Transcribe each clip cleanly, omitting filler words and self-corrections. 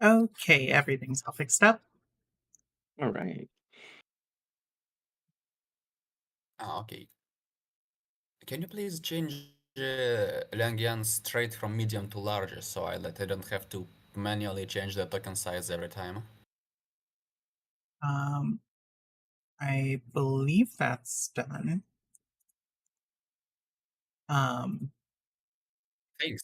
Okay, everything's all fixed up. All right. Okay. Can you please change Liangyan straight from medium to large so I don't have to manually change the token size every time? Um, I believe that's done. Um, Thanks.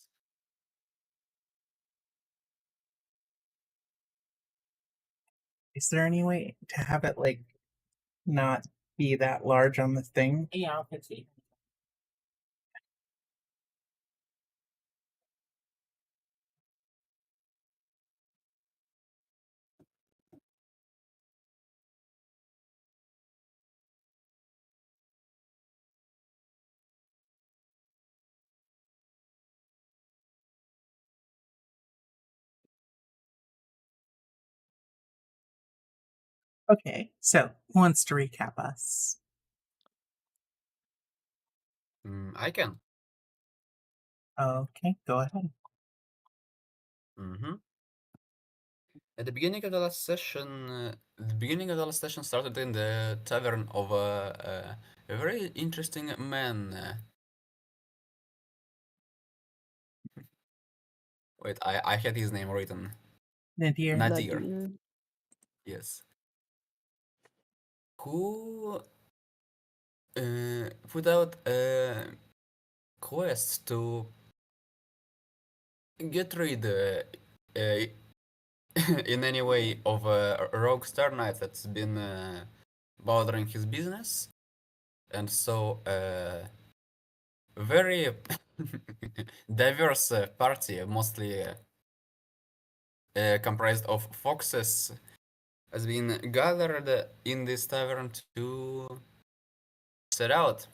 is there any way to have it like not be that large on the thing? Yeah, I'll fix it. Okay, so who wants to recap us? I can. Okay, go ahead. Mm-hmm. At the beginning of the last session, the beginning of the last session started in the tavern of a very interesting man. Wait, I had his name written. Nadir. Nadir. Yes. Who put out a quest to get rid in any way of a rogue Star Knight that's been bothering his business, and so very diverse party, mostly comprised of foxes, has been gathered in this tavern to set out.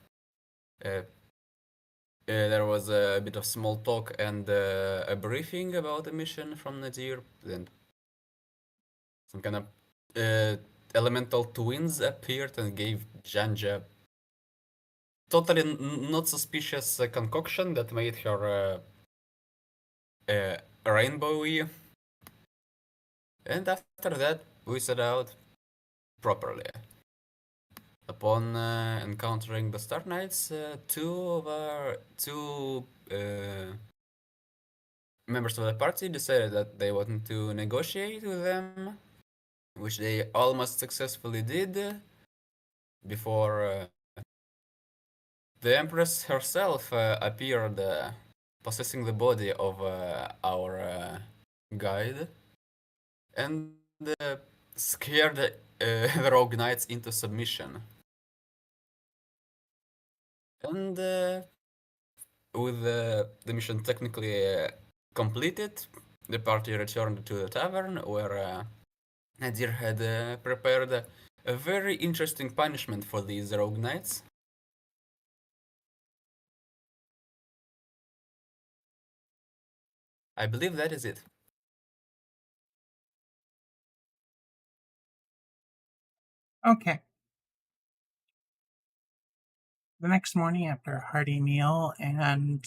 There was a bit of small talk and a briefing about the mission from Nadir. Then some kind of elemental twins appeared and gave Janja totally not suspicious concoction that made her rainbowy. And after that, we set out properly. Upon encountering the Star Knights, two members of the party decided that they wanted to negotiate with them, which they almost successfully did before the Empress herself appeared, possessing the body of our guide, and scared the rogue knights into submission. And with the mission technically completed, the party returned to the tavern where Nadir had prepared a very interesting punishment for these rogue knights. I believe that is it. Okay. The next morning, after a hearty meal and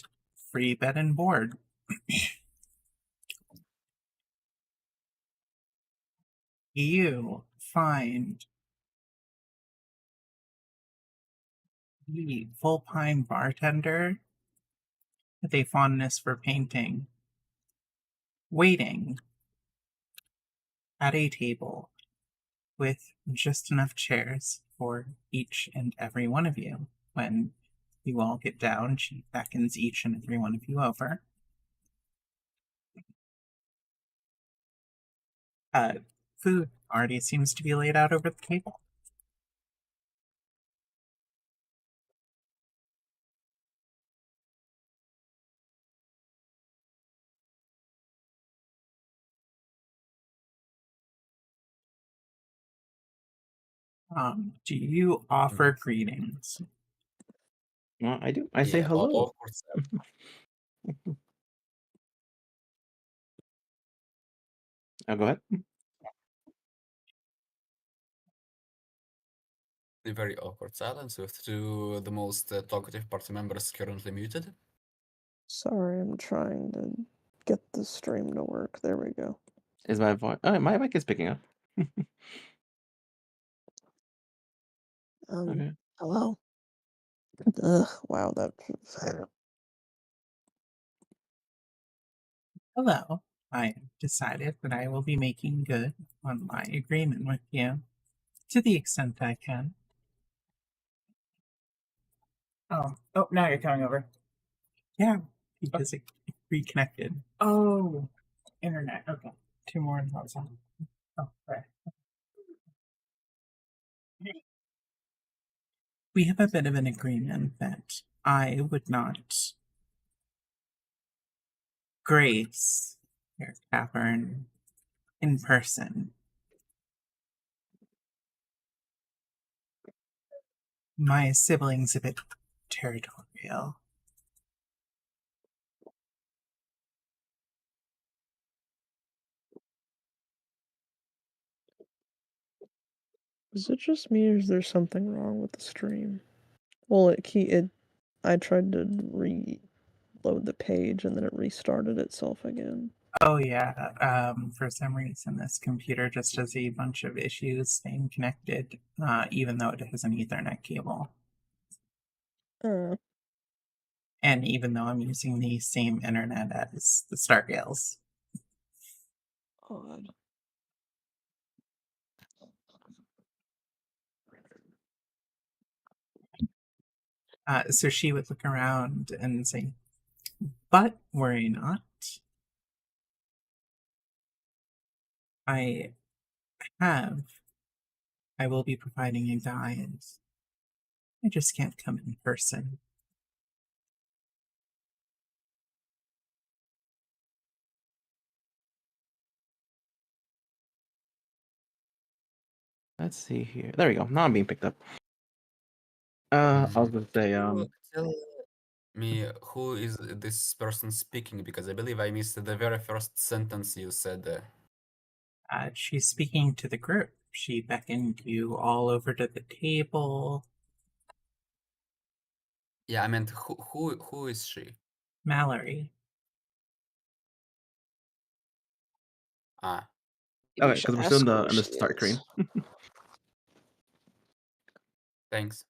free bed and board, you find the full-time bartender with a fondness for painting, waiting at a table with just enough chairs for each and every one of you. When you all get down, she beckons each and every one of you over. Uh, Food already seems to be laid out over the table. Do you offer greetings? I do. I say Yeah, hello. of course. Go ahead. A very awkward silence with two the most talkative party members currently muted. Sorry, I'm trying to get the stream to work. There we go. Is my voice? Oh, my mic is picking up. Um, Okay. hello? Ugh, wow, that. Hello. I decided that I will be making good on my agreement with you to the extent I can. Oh, now you're coming over. Yeah, because it reconnected. Oh, internet. Okay. Two more and that's all. Oh, right. We have a bit of an agreement that I would not grace your cavern in person. My siblings a bit territorial. Is it just me or is there something wrong with the stream? Well, I tried to reload the page and then it restarted itself again. Oh yeah, for some reason this computer just has a bunch of issues staying connected, even though it has an Ethernet cable. Uh, And even though I'm using the same internet as the Stargales. odd. So she would look around and say, but worry not. I have, I will be providing a guide. I just can't come in person. Let's see here. There we go. Now I'm being picked up. I was gonna say, Tell me who is this person speaking because I believe I missed the very first sentence you said there. She's speaking to the group. She beckoned you all over to the table. Yeah, I meant who is she? Mallory. Ah, Maybe you okay, should because we're still ask her where in the she start is. screen. thanks.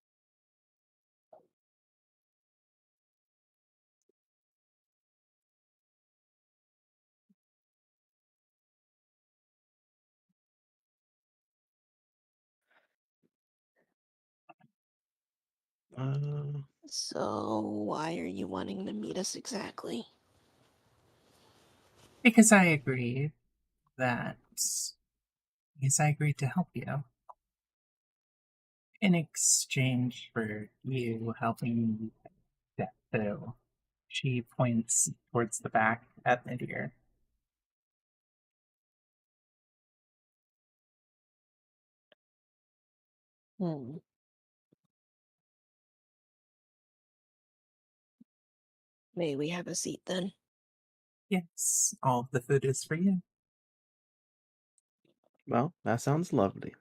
Uh, So, why are you wanting to meet us exactly? Because I agreed that, yes, I agreed to help you in exchange for you helping me get through. She points towards the back at the deer. Hmm. May we have a seat then? Yes, all of the food is for you. well, that sounds lovely.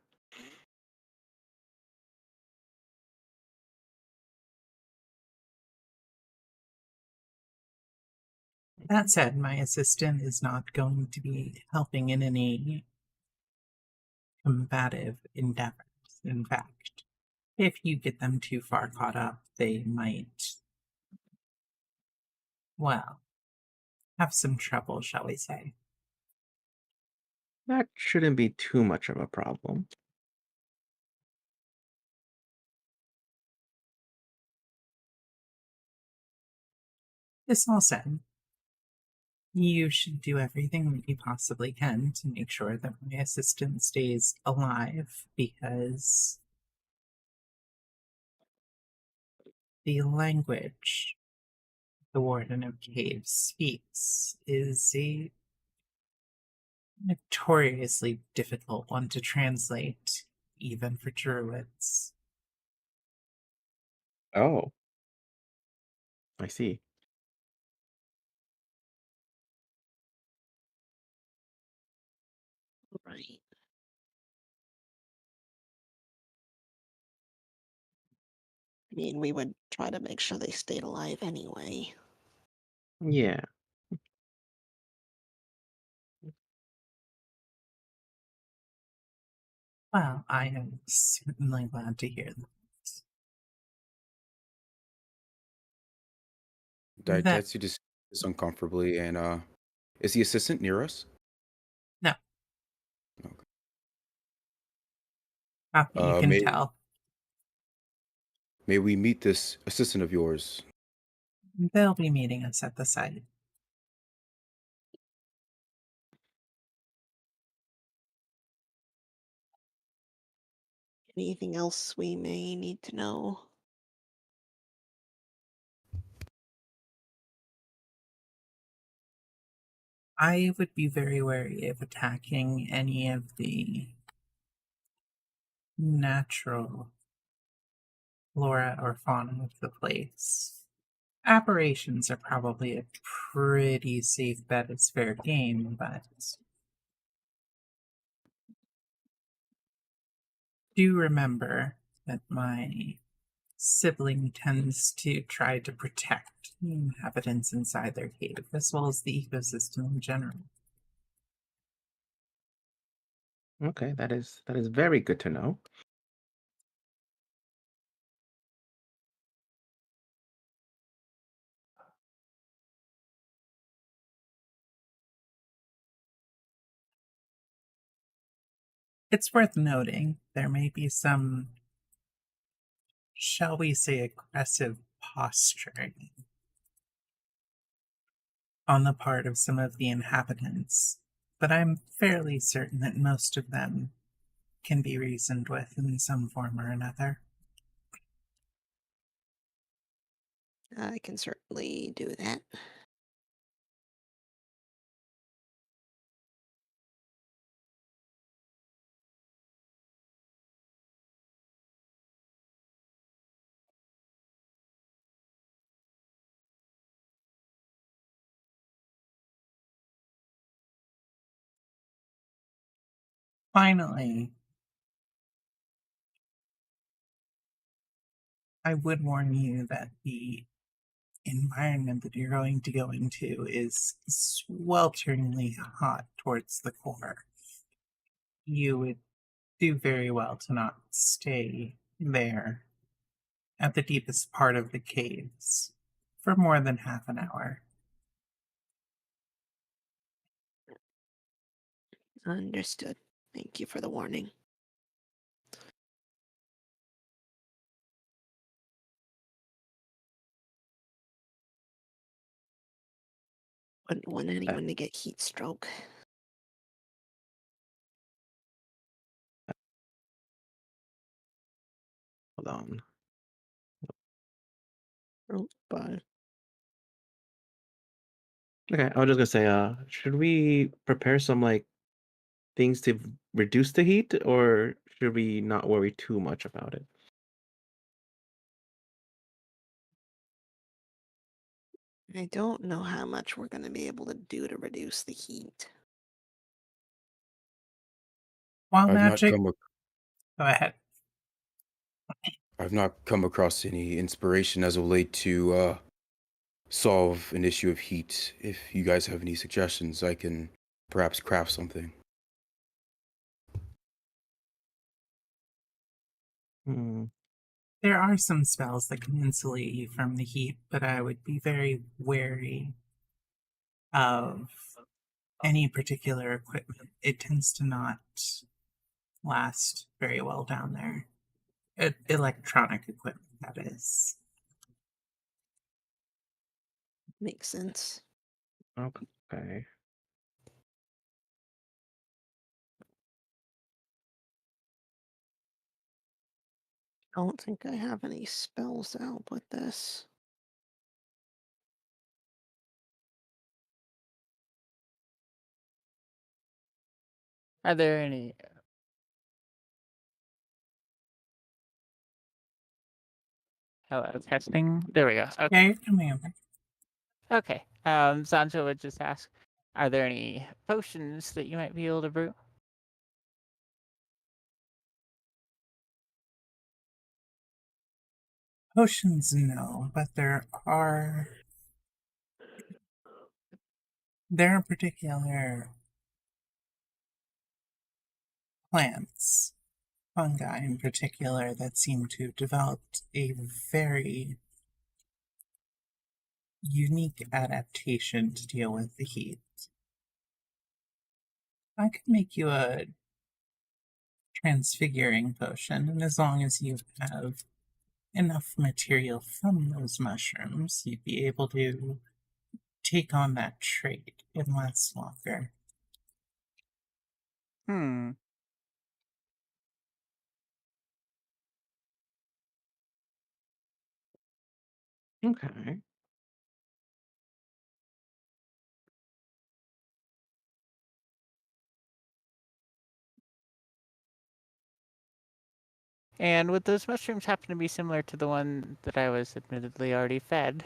That said, my assistant is not going to be helping in any combative endeavors. In fact, if you get them too far caught up, they might, well, have some trouble, shall we say. That shouldn't be too much of a problem. This all said, you should do everything that you possibly can to make sure that my assistant stays alive because the language the Warden of Caves speaks is a notoriously difficult one to translate, even for druids. Oh, I see. Right. I mean, we would try to make sure they stayed alive anyway. Yeah. Well, I am certainly glad to hear that. Digest you just this uncomfortably, and is the assistant near us? No, Okay. not that you can May tell. may we meet this assistant of yours? They'll be meeting us at the site. Anything else we may need to know? I would be very wary of attacking any of the natural flora or fauna of the place. Apparitions are probably a pretty safe bet as fair game, but do remember that my sibling tends to try to protect the inhabitants inside their cave, as well as the ecosystem in general. Okay, that is very good to know. It's worth noting there may be some, shall we say, aggressive posturing on the part of some of the inhabitants, but I'm fairly certain that most of them can be reasoned with in some form or another. I can certainly do that. Finally, I would warn you that the environment that you're going to go into is swelteringly hot towards the core. You would do very well to not stay there at the deepest part of the caves for more than half an hour. Understood. Thank you for the warning. Wouldn't want anyone to get heat stroke. Hold on. Oh, bye. Okay, I was just gonna say, should we prepare some like things to reduce the heat, or should we not worry too much about it? I don't know how much we're going to be able to do to reduce the heat. While I've not magic, come. go ahead. I've not come across any inspiration as of late to solve an issue of heat. If you guys have any suggestions, I can perhaps craft something. Hmm. There are some spells that can insulate you from the heat, but I would be very wary of any particular equipment. It tends to not last very well down there. Electronic equipment, that is. Makes sense. Okay. I don't think I have any spells to help with this. Are there any? Hello, testing. There we go. Okay. Yeah, you're coming over. Okay. Sancho would just ask, are there any potions that you might be able to brew? Potions, no, but there are particular plants fungi in particular that seem to have developed a very unique adaptation to deal with the heat. I could make you a transfiguring potion, and as long as you have enough material from those mushrooms, you'd be able to take on that trait and last longer. Hmm. Okay. And would those mushrooms happen to be similar to the one that I was admittedly already fed?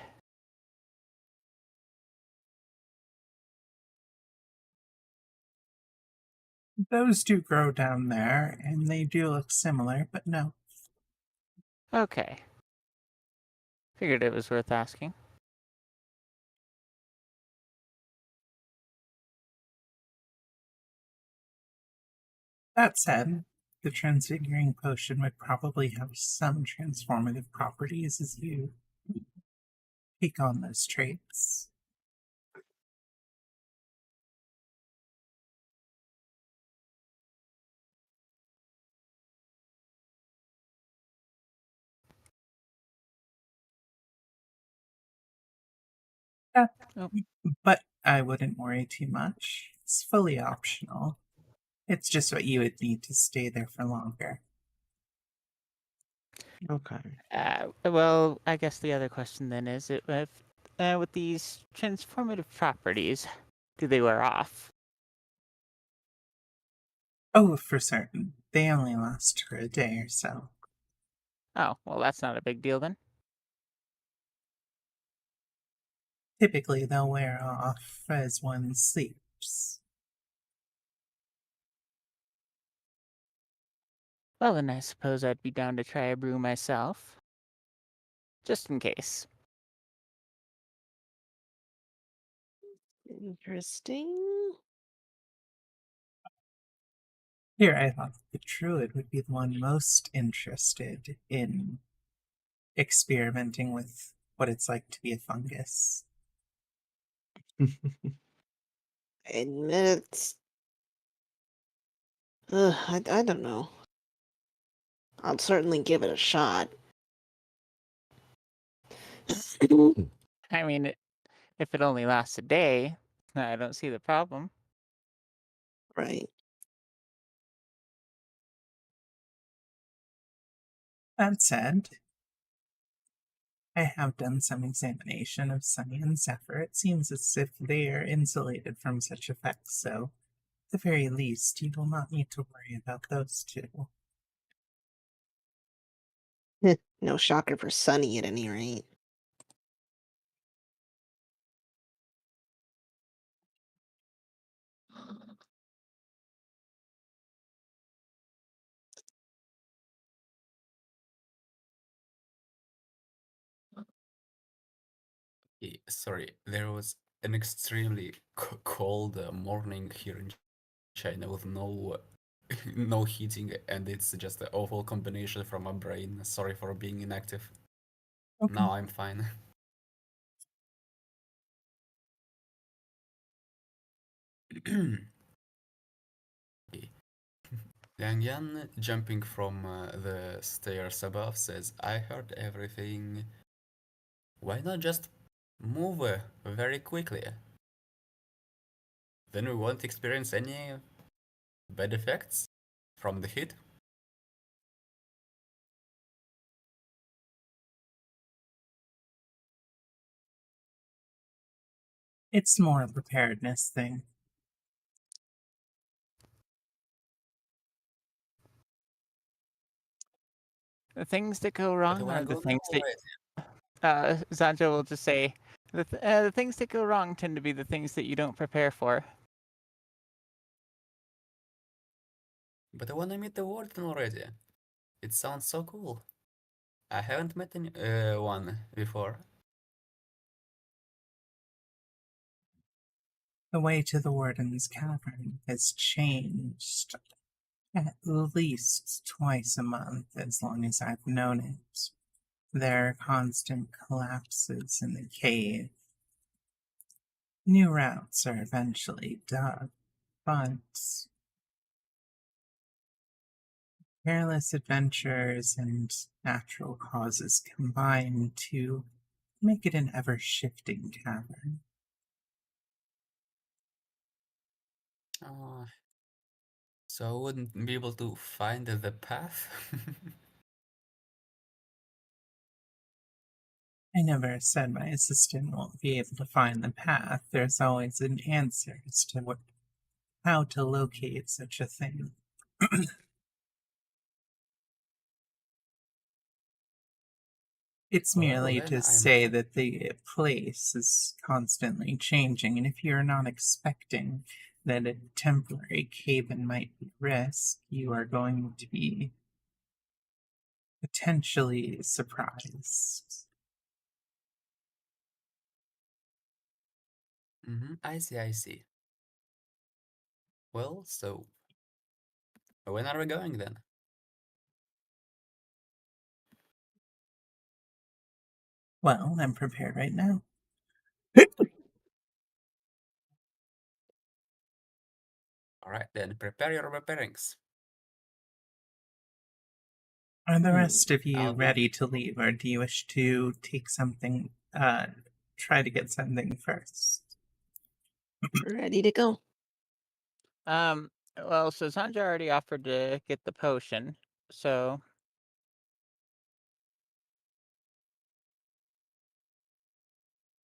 Those do grow down there, and they do look similar, but no. Okay. Figured it was worth asking. That said, the transfiguring potion would probably have some transformative properties as you take on those traits. Yeah, Oh. but I wouldn't worry too much. It's fully optional. It's just what you would need to stay there for longer. Okay. Well, I guess the other question then is, if with these transformative properties, do they wear off? Oh, for certain. They only last for a day or so. Oh, well, that's not a big deal then. Typically, they'll wear off as one sleeps. Well, then I suppose I'd be down to try a brew myself. Just in case. Interesting. Here, I thought the druid would be the one most interested in experimenting with what it's like to be a fungus. I admit it's. I don't know. I'll certainly give it a shot. I mean, if it only lasts a day, I don't see the problem. Right. That said, I have done some examination of Sunny and Zephyr. It seems as if they are insulated from such effects, so at the very least, you will not need to worry about those two. No shocker for Sunny at any rate. Sorry, there was an extremely cold morning here in China with no no heating, and it's just an awful combination from my brain. Sorry for being inactive. Okay. Now I'm fine. Yang Yan, jumping from the stairs above, says, I heard everything. Why not just move very quickly? Then we won't experience any bad effects from the heat. It's more a preparedness thing. The things that go But wrong when I are the go things down that Zanjo will just say. The things that go wrong tend to be the things that you don't prepare for. But I wanna meet the warden already. It sounds so cool. I haven't met any one before. The way to the warden's cavern has changed At least twice a month, as long as I've known it. There are constant collapses in the cave. New routes are eventually dug, but careless adventures and natural causes combine to make it an ever-shifting cavern. Oh, so I wouldn't be able to find the path? I never said my assistant won't be able to find the path. There's always an answer as to how to locate such a thing. It's Well, merely then to I'm say that the place is constantly changing, and if you're not expecting that a temporary cave-in might be risk, you are going to be potentially surprised. I see, I see. Well, so when are we going then? Well, I'm prepared right now. Alright then, prepare your preparings. Are the rest of you I'll be ready to leave, or do you wish to take something, try to get something first? Ready to go. Well, so Sandra already offered to get the potion, so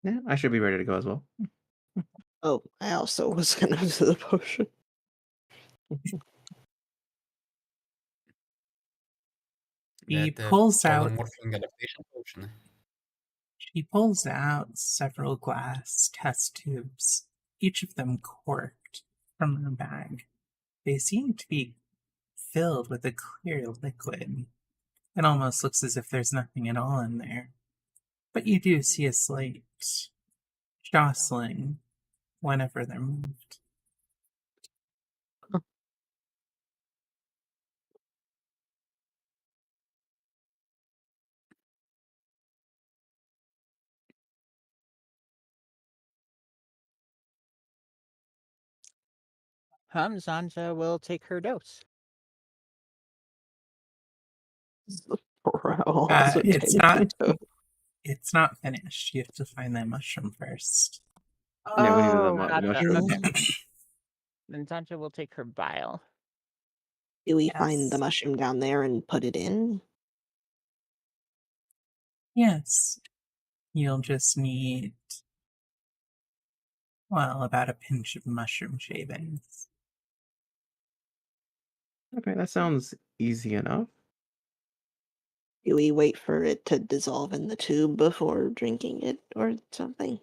Yeah, I should be ready to go as well. Oh, I also was gonna do the potion. He that pulls out polymorphing adaptation potion. She pulls out several glass test tubes, each of them corked, from her bag. They seem to be filled with a clear liquid. It almost looks as if there's nothing at all in there. But you do see a slight jostling whenever they're moved. Sandra will take her dose. Bro, also It's taking not to. it's not finished. You have to find that mushroom first. Yeah, we need the Oh, mushroom. Okay. Then Sandra will take her vial. do we find the Yes. mushroom down there and put it in? Yes. You'll just need, well, about a pinch of mushroom shavings. Okay, that sounds easy enough. Do we wait for it to dissolve in the tube before drinking it or something?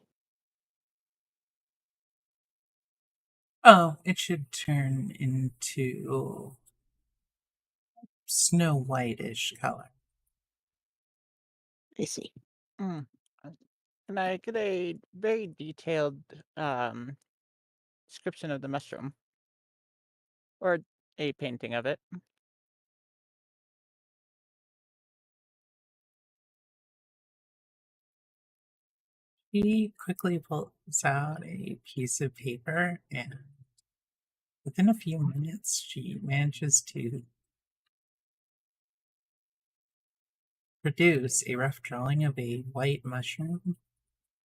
Oh, it should turn into snow whitish color. I see. Mm. Can I get a very detailed description of the mushroom? Or a painting of it? He quickly pulls out a piece of paper, and within a few minutes, she manages to produce a rough drawing of a white mushroom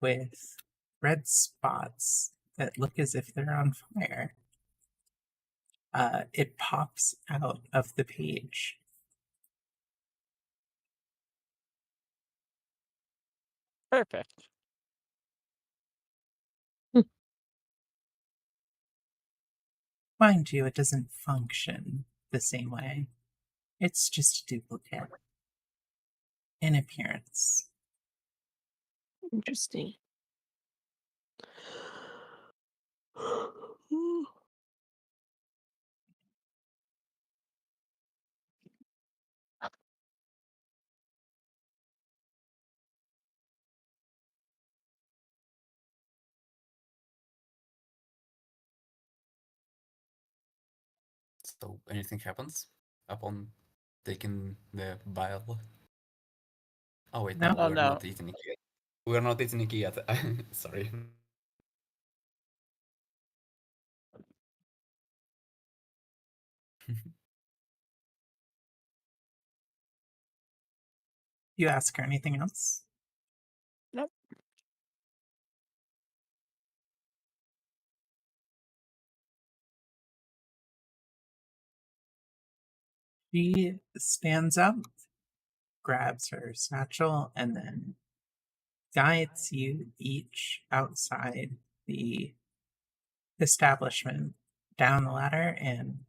with red spots that look as if they're on fire. It pops out of the page. Perfect. Mind you, it doesn't function the same way. It's just a duplicate in appearance. Interesting. So anything happens upon taking the vial? Oh wait, No. no, Oh, we're no. not eating it yet. We're not eating it yet. Sorry. You ask her anything else? Nope. She stands up, grabs her satchel, and then guides you each outside the establishment down the ladder and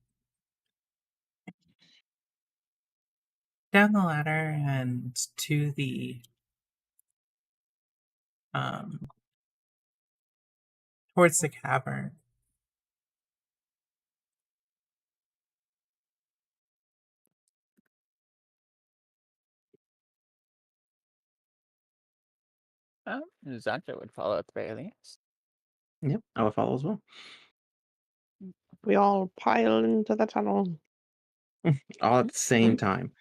to the towards the cavern. Zantra would follow at the very least. Yep, I would follow as well. We all pile into the tunnel. All at the same time.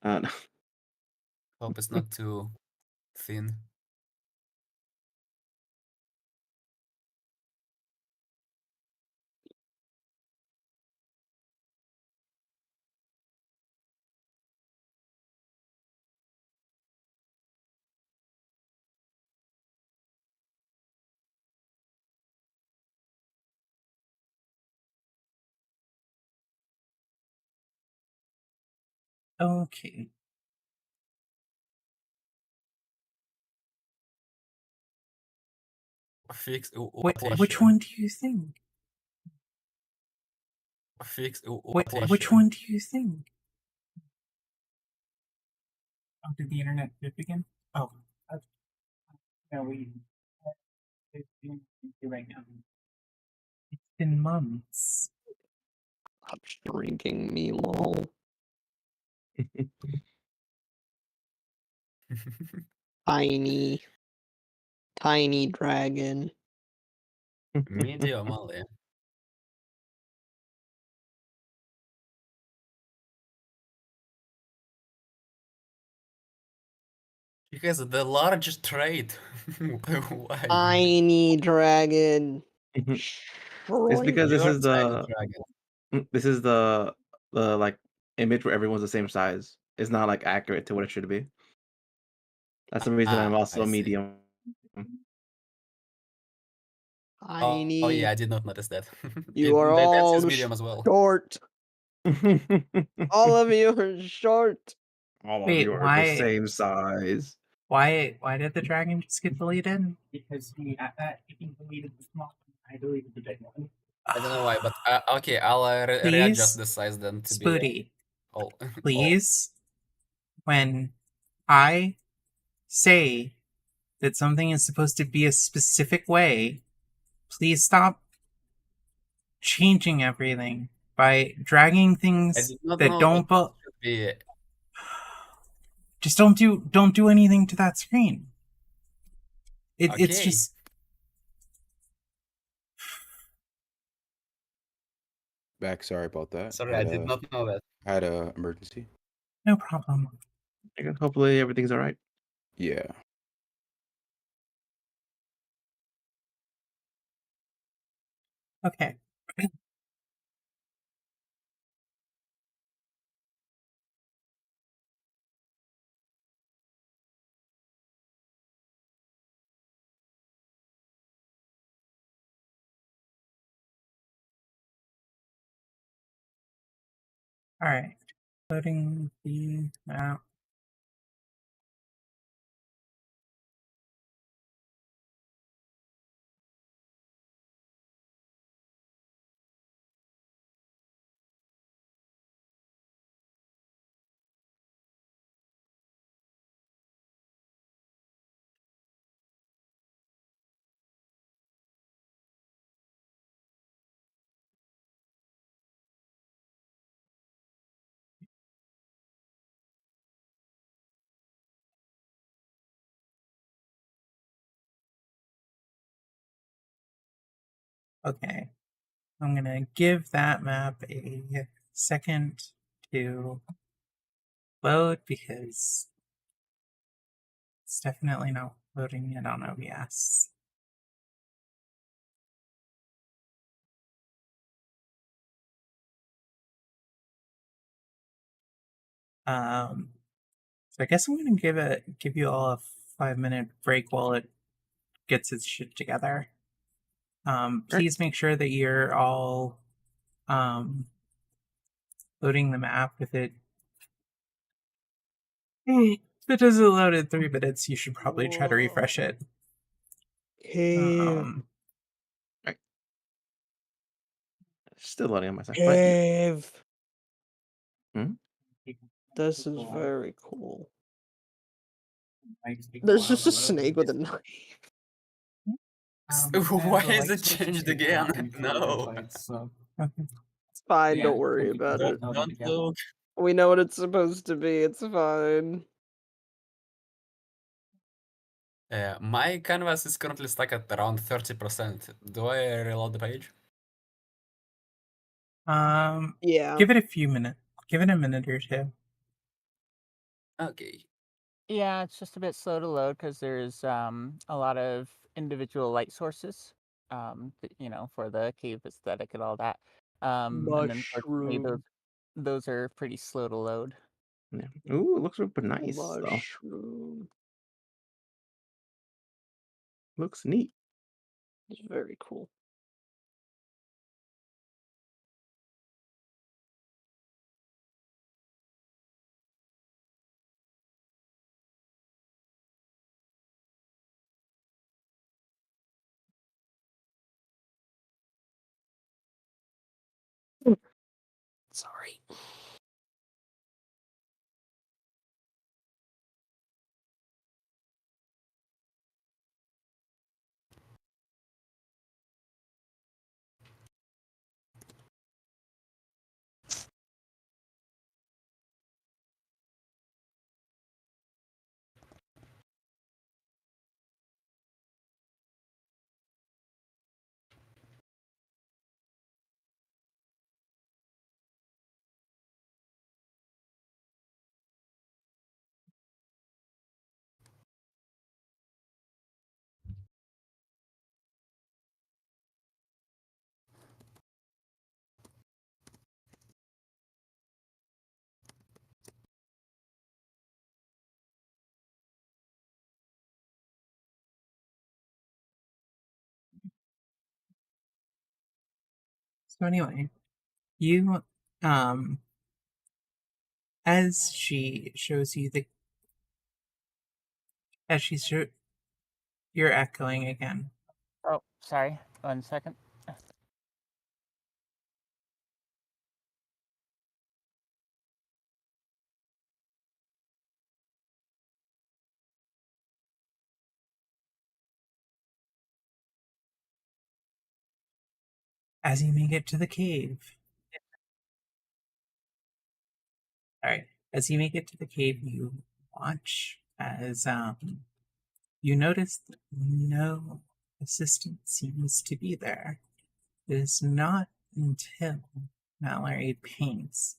Hope it's not too thin. Okay. Fix Which one do you think? Fix Which one do you think? Oh, did the internet dip again? Oh, no, it's doing it right now. It's been months. Stop drinking me, lol. Tiny, tiny dragon. Medium only. Because the largest trait. Why? Tiny dragon. It's because You're tiny dragon. this is the like image where everyone's the same size. It's not like accurate to what it should be. That's the reason I'm also I a see. medium. Tiny. Oh yeah, I did not notice that. You are That's all his medium as well. short. All of you are short. All of Wait, you are the why- same size. Why did the dragon just get deleted? Because he deleted the small one, I deleted the big one. I don't know why, but okay, I'll Please, readjust the size then to be Spooty, all. please, when I say that something is supposed to be a specific way, please stop changing everything by dragging I things did not that know don't that should be. just don't do anything to that screen. It's Okay. just Back, sorry about that. Sorry, I did not know that. Had a emergency. no problem. Hopefully everything's all right. Yeah. Okay. All right. Loading the map. Okay. I'm gonna give that map a second to load because it's definitely not loading it on OBS. So I guess I'm gonna give you all a 5-minute break while it gets its shit together. Please make sure that you're all loading the map with it. If it doesn't load in 3 minutes, you should probably try to refresh it. Cave. Still loading on my side. Cave. Hmm? This is very cool. There's just a snake with a knife. Why is it changed again? No. It's fine, don't worry about it. Don't look. We know what it's supposed to be, it's fine. My canvas is currently stuck at around 30%. Do I reload the page? Yeah. Give it a few minutes. Give it a minute or two. Okay. Yeah, it's just a bit slow to load because there's a lot of individual light sources, for the cave aesthetic and all that. And unfortunately, Mushroom. those are pretty slow to load. Yeah. Ooh, it looks super nice though. Mushroom. Looks neat. It's very cool. Sorry. So anyway, you as she shows you the as she show you're echoing again. Oh, sorry. 1 second. As you make it to the cave. Alright. As you make it to the cave, you watch as you notice that no assistant seems to be there. It is not until Mallory paints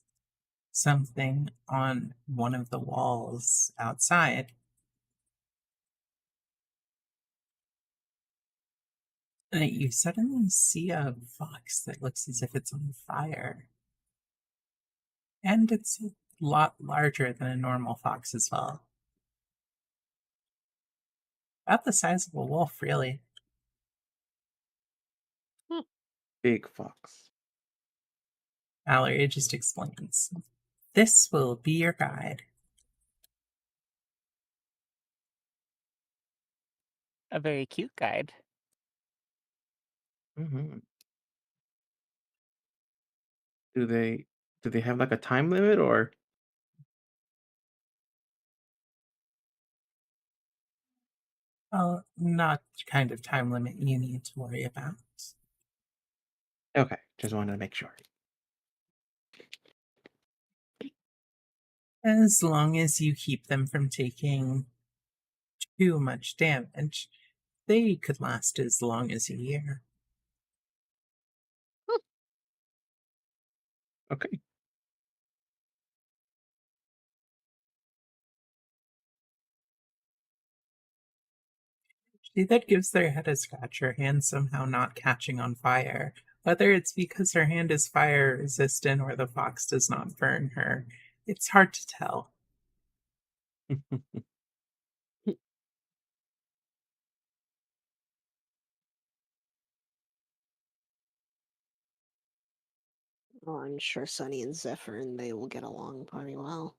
something on one of the walls outside that you suddenly see a fox that looks as if it's on fire. And it's a lot larger than a normal fox as well. About the size of a wolf, really. Big fox. Mallory just explains. This will be your guide. A very cute guide. Mm-hmm. Do they have like a time limit or? Well, not the kind of time limit you need to worry about. Okay, just wanted to make sure. As long as you keep them from taking too much damage, they could last as long as a year. Okay. She then gives their head a scratch, her hand somehow not catching on fire. Whether it's because her hand is fire resistant or the fox does not burn her, it's hard to tell. Oh, I'm sure Sunny and Zephyr and they will get along pretty well.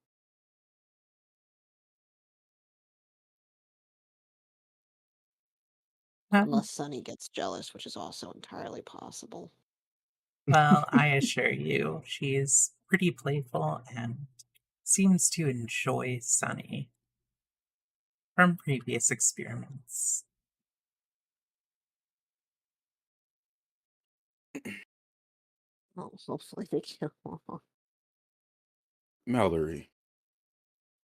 Unless Sunny gets jealous, which is also entirely possible. Well, I assure you, she's pretty playful and seems to enjoy Sunny from previous experiments. Oh, hopefully they get along. Mallory,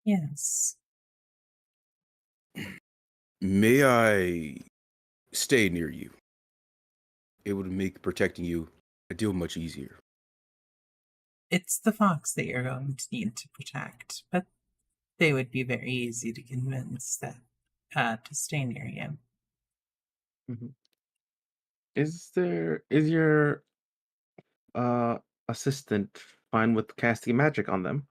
Yes. may I stay near you? It would make protecting you a deal much easier. It's the fox that you're going to need to protect, but they would be very easy to convince that to stay near you. Mhm. Is your uh assistant fine with casting magic on them?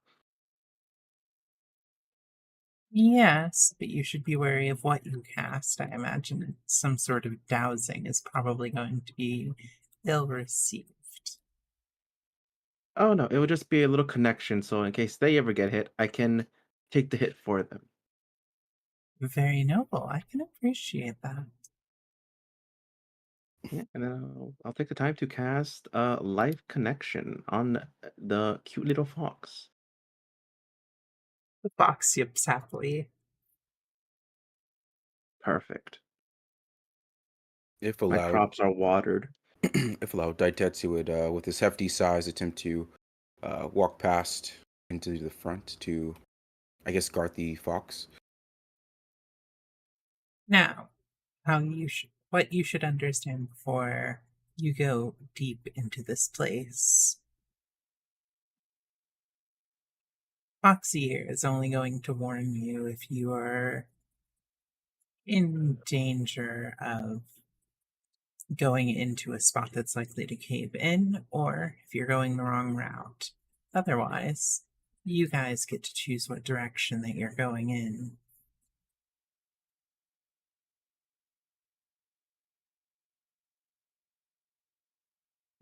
Yes, but you should be wary of what you cast. I imagine some sort of dowsing is probably going to be ill received. Oh no, it would just be a little connection, so in case they ever get hit, I can take the hit for them. Very noble. I can appreciate that. Yeah, and then I'll take the time to cast Life Connection on the cute little fox. The fox yips happily. Perfect. If My allowed, crops are watered. if allowed, Daitetsu would, with his hefty size, attempt to walk past into the front to, I guess, guard the fox. Now, what you should understand before you go deep into this place. Foxy here is only going to warn you if you are in danger of going into a spot that's likely to cave in, or if you're going the wrong route. Otherwise, you guys get to choose what direction that you're going in.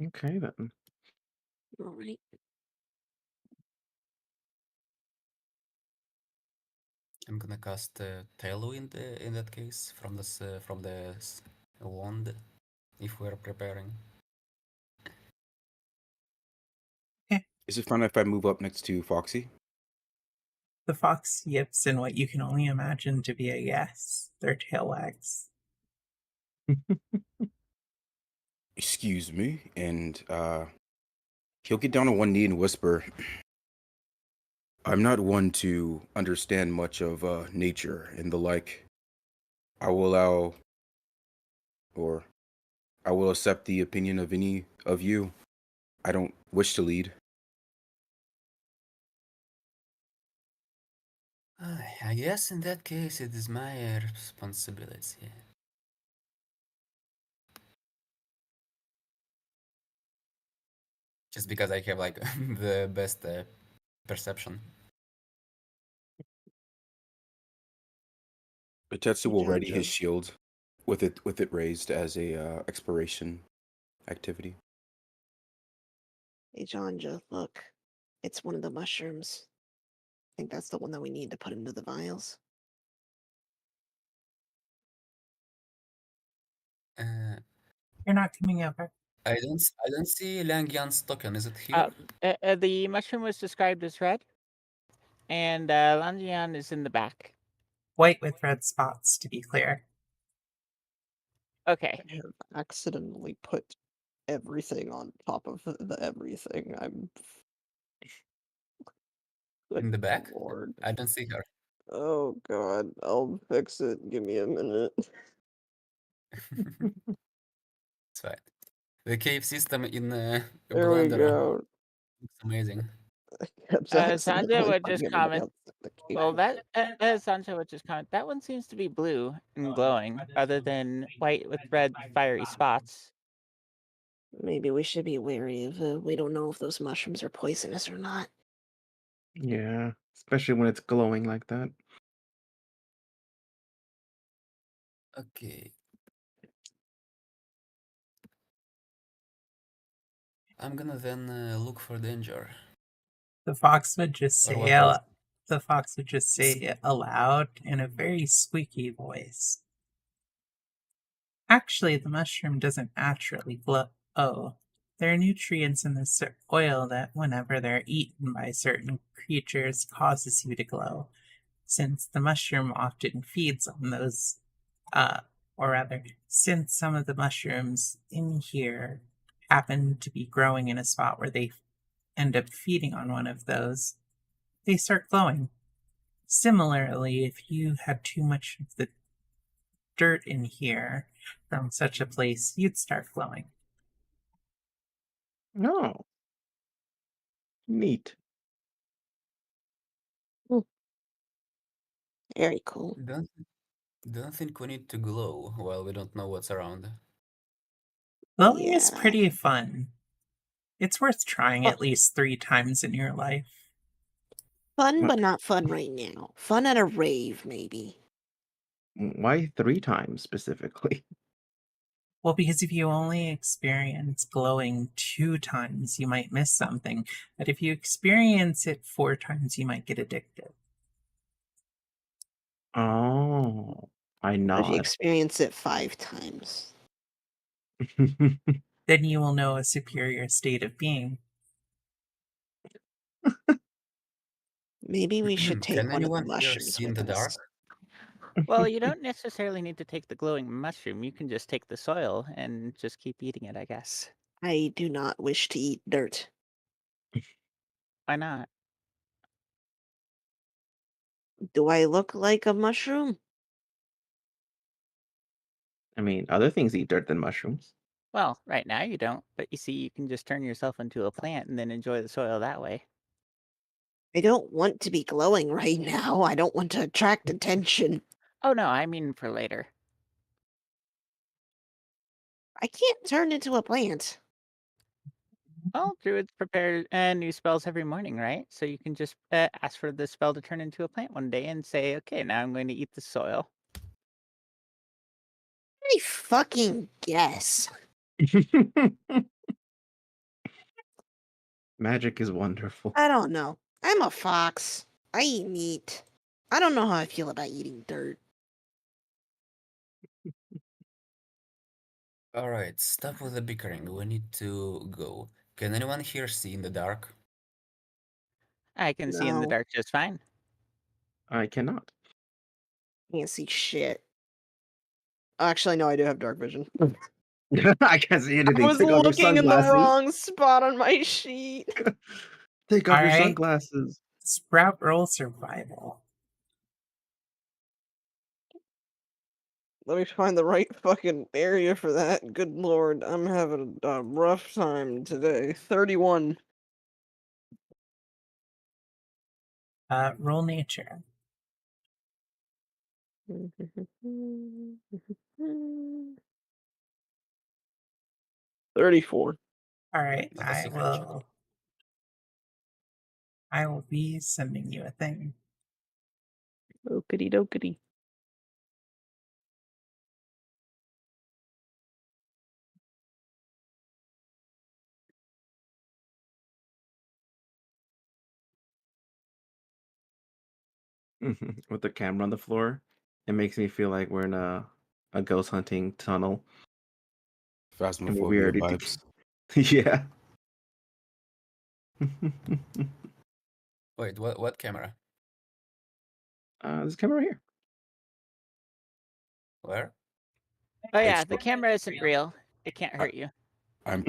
Okay then. Alright. I'm gonna cast Tailwind in that case from the wand if we're preparing. Okay. Is it fine if I move up next to Foxy? The fox yips in what you can only imagine to be a yes. Their tail wags. Excuse me, and he'll get down on one knee and whisper, I'm not one to understand much of nature and the like. I will allow, or I will accept the opinion of any of you. I don't wish to lead. I guess in that case it is my responsibility. Just because I have like the best perception. But Tetsu Hey, will John ready his Joe. shield with it raised as a exploration activity. Hey, John Joe, look. It's one of the mushrooms. I think that's the one that we need to put into the vials. Uh, You're not coming over. I don't see Langyan's token. Is it here? The mushroom was described as red, and Landian is in the back. White with red spots, to be clear. Okay. I have accidentally put everything on top of the everything. I'm. In the Good back? Lord. I don't see her. Oh god, I'll fix it. Give me a minute. It's fine. The cave system in There we Blender go. looks amazing. I kept Sandra accidentally would putting just everything comment. else. The cave Well, was as Sancho would just comment, that one seems to be blue and glowing, other than white with red fiery spots. Maybe we should be wary of. We don't know if those mushrooms are poisonous or not. Yeah, especially when it's glowing like that. Okay. I'm gonna then look for danger. The fox would just Or say what else? the fox would just say it aloud in a very squeaky voice. Actually, the mushroom doesn't naturally glow. Oh, there are nutrients in this oil that, whenever they're eaten by certain creatures, causes you to glow. Since the mushroom often feeds on those, uh, or rather, since some of the mushrooms in here happen to be growing in a spot where they end up feeding on one of those, they start glowing. Similarly, if you had too much of the dirt in here from such a place, you'd start glowing. No, neat. Very cool. Don't think we need to glow while we don't know what's around. Glowing is Yeah. pretty fun. It's worth trying Fu- at least 3 times in your life. Fun, What? but not fun right now. Fun at a rave, maybe. Why 3 times specifically? Well, because if you only experience glowing 2 times, you might miss something. But if you experience it 4 times, you might get addicted. Oh, I What if you nod. experience it 5 times? Then you will know a superior state of being. Maybe we should Can take one of the anyone here mushrooms see in with the us. dark? Well, you don't necessarily need to take the glowing mushroom. You can just take the soil and just keep eating it, I guess. I do not wish to eat dirt. Why not? Do I look like a mushroom? I mean, other things eat dirt than mushrooms. Well, right now you don't, but you see, you can just turn yourself into a plant and then enjoy the soil that way. I don't want to be glowing right now. I don't want to attract attention. Oh no, I mean for later. I can't turn into a plant. Well, druids prepare new spells every morning, right? So you can just ask for the spell to turn into a plant one day and say, okay, now I'm going to eat the soil. I fucking guess. Magic is wonderful. I don't know. I'm a fox. I eat meat. I don't know how I feel about eating dirt. Alright, stop with the bickering. We need to go. Can anyone here see in the dark? I can see in the No, dark just fine. I cannot. can't see shit. Actually, no, I do have dark vision. I can't see I anything. was Take off your looking in the sunglasses. wrong spot on my sheet. Take off your Alright. sunglasses. Sprout roll survival. Let me find the right fucking area for that. Good lord, I'm having a rough time today. 31. Roll nature. 34. Alright, Not a secret check. I will be sending you a thing. Okity dokity. With the camera on the floor, it makes me feel like we're in a ghost hunting tunnel. And we Phasmophobia already vibes. yeah. Wait, what camera? This camera right here. Where? Oh It's yeah, the camera isn't real. It can't I, hurt you. I'm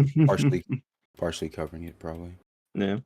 partially covering it, probably. Yeah.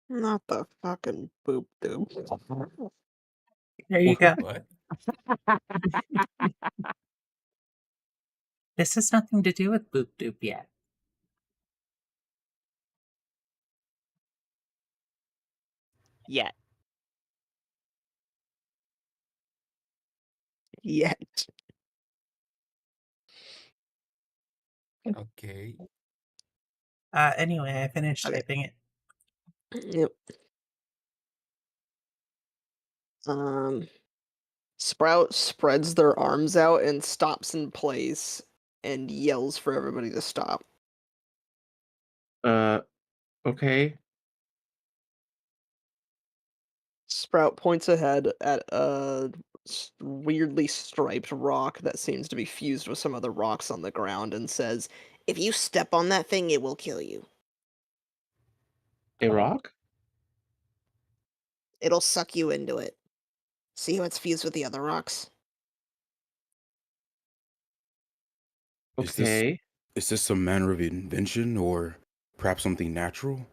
Not the fucking boop doop. There you go. What? This has nothing to do with Boop Doop yet. Yet. Yet. Okay. Anyway, I finished Okay. typing it. Yep. Sprout spreads their arms out and stops in place and yells for everybody to stop. Okay. Sprout points ahead at a weirdly striped rock that seems to be fused with some other rocks on the ground and says, "If you step on that thing, it will kill you. A rock? It'll suck you into it. See how it's fused with the other rocks?" Is this Okay. is this some manner of invention or perhaps something natural?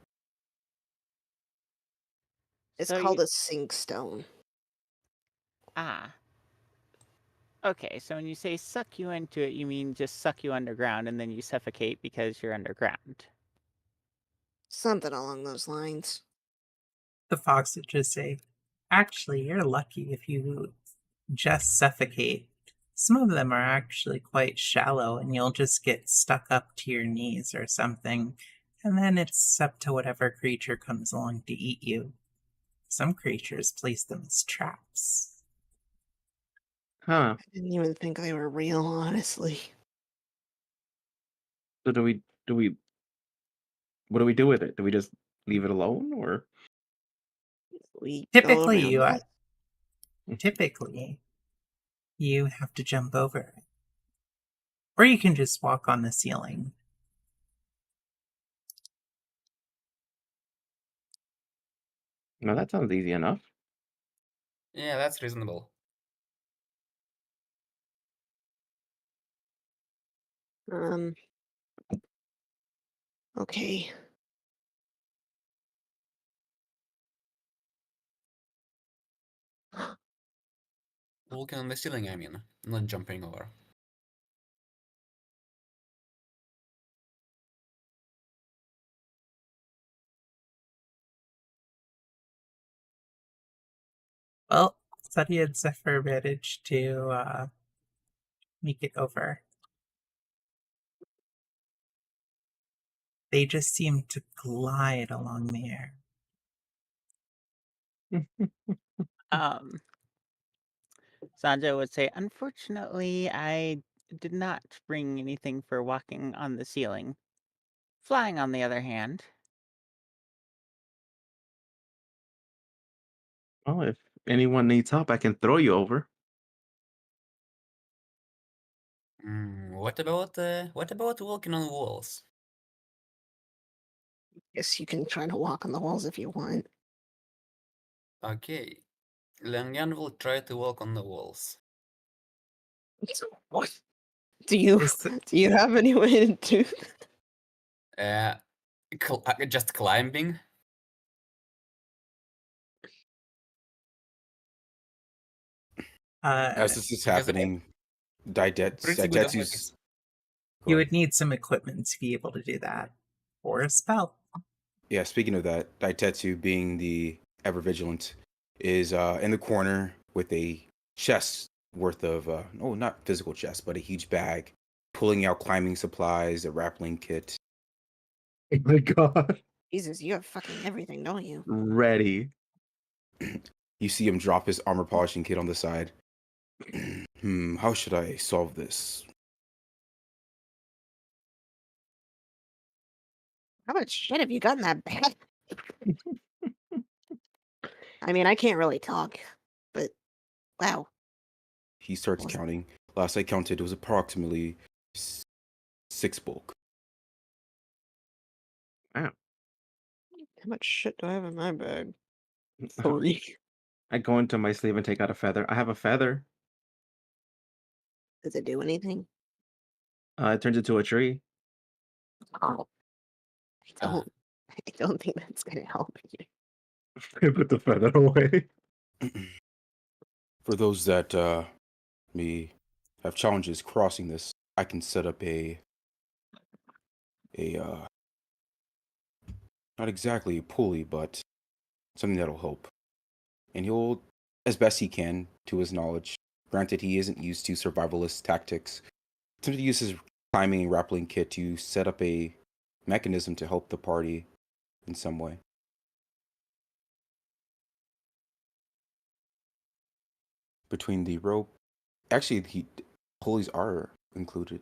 It's So called you a sink stone. ah. Okay, so when you say suck you into it, you mean just suck you underground and then you suffocate because you're underground. Something along those lines. The fox would just say, actually, you're lucky if you just suffocate. Some of them are actually quite shallow, and you'll just get stuck up to your knees or something, and then it's up to whatever creature comes along to eat you. Some creatures place them as traps. Huh. I didn't even think they were real, honestly. So what do we do with it? Do we just leave it alone or We go Typically, around you it. typically you have to jump over it, or you can just walk on the ceiling. no, that sounds easy enough. Yeah, that's reasonable. Okay. Walking on the ceiling, I mean, not jumping over. Well, Study and Zephyr managed to make it over. They just seem to glide along the air. Um, Sanjo would say, unfortunately, I did not bring anything for walking on the ceiling. Flying, on the other hand. Well, if anyone needs help, I can throw you over. What about walking on walls? Guess you can try to walk on the walls if you want. Okay, Langan will try to walk on the walls. What? Do you Is the, do you have any way to do that? Just climbing. As this is Because happening, pretty good at Daitetsu's. Go you ahead. would need some equipment to be able to do that, or a spell. Yeah, speaking of that, Daitetsu, being the ever vigilant, is in the corner with a chest worth of no, not physical chest, but a huge bag, pulling out climbing supplies, a rappelling kit. Oh my god. Jesus, you have fucking everything, don't you? Ready. You see him drop his armor polishing kit on the side. How should I solve this? How much shit have you got in that bag? I mean, I can't really talk, but Wow. He starts Was it- counting. Last I counted, it was approximately 6 bulk. Wow. How much shit do I have in my bag? 3. I go into my sleeve and take out a feather. I have a feather. Does it do anything? It turns into a tree. Oh, I Uh, don't. I don't think that's gonna help you. I put the feather away. For those that may have challenges crossing this, I can set up a not exactly a pulley, but something that'll help. And he'll, as best he can, to his knowledge, granted he isn't used to survivalist tactics, attempt to use his climbing and rappelling kit to set up a mechanism to help the party in some way. Between the rope, actually, pulleys are included.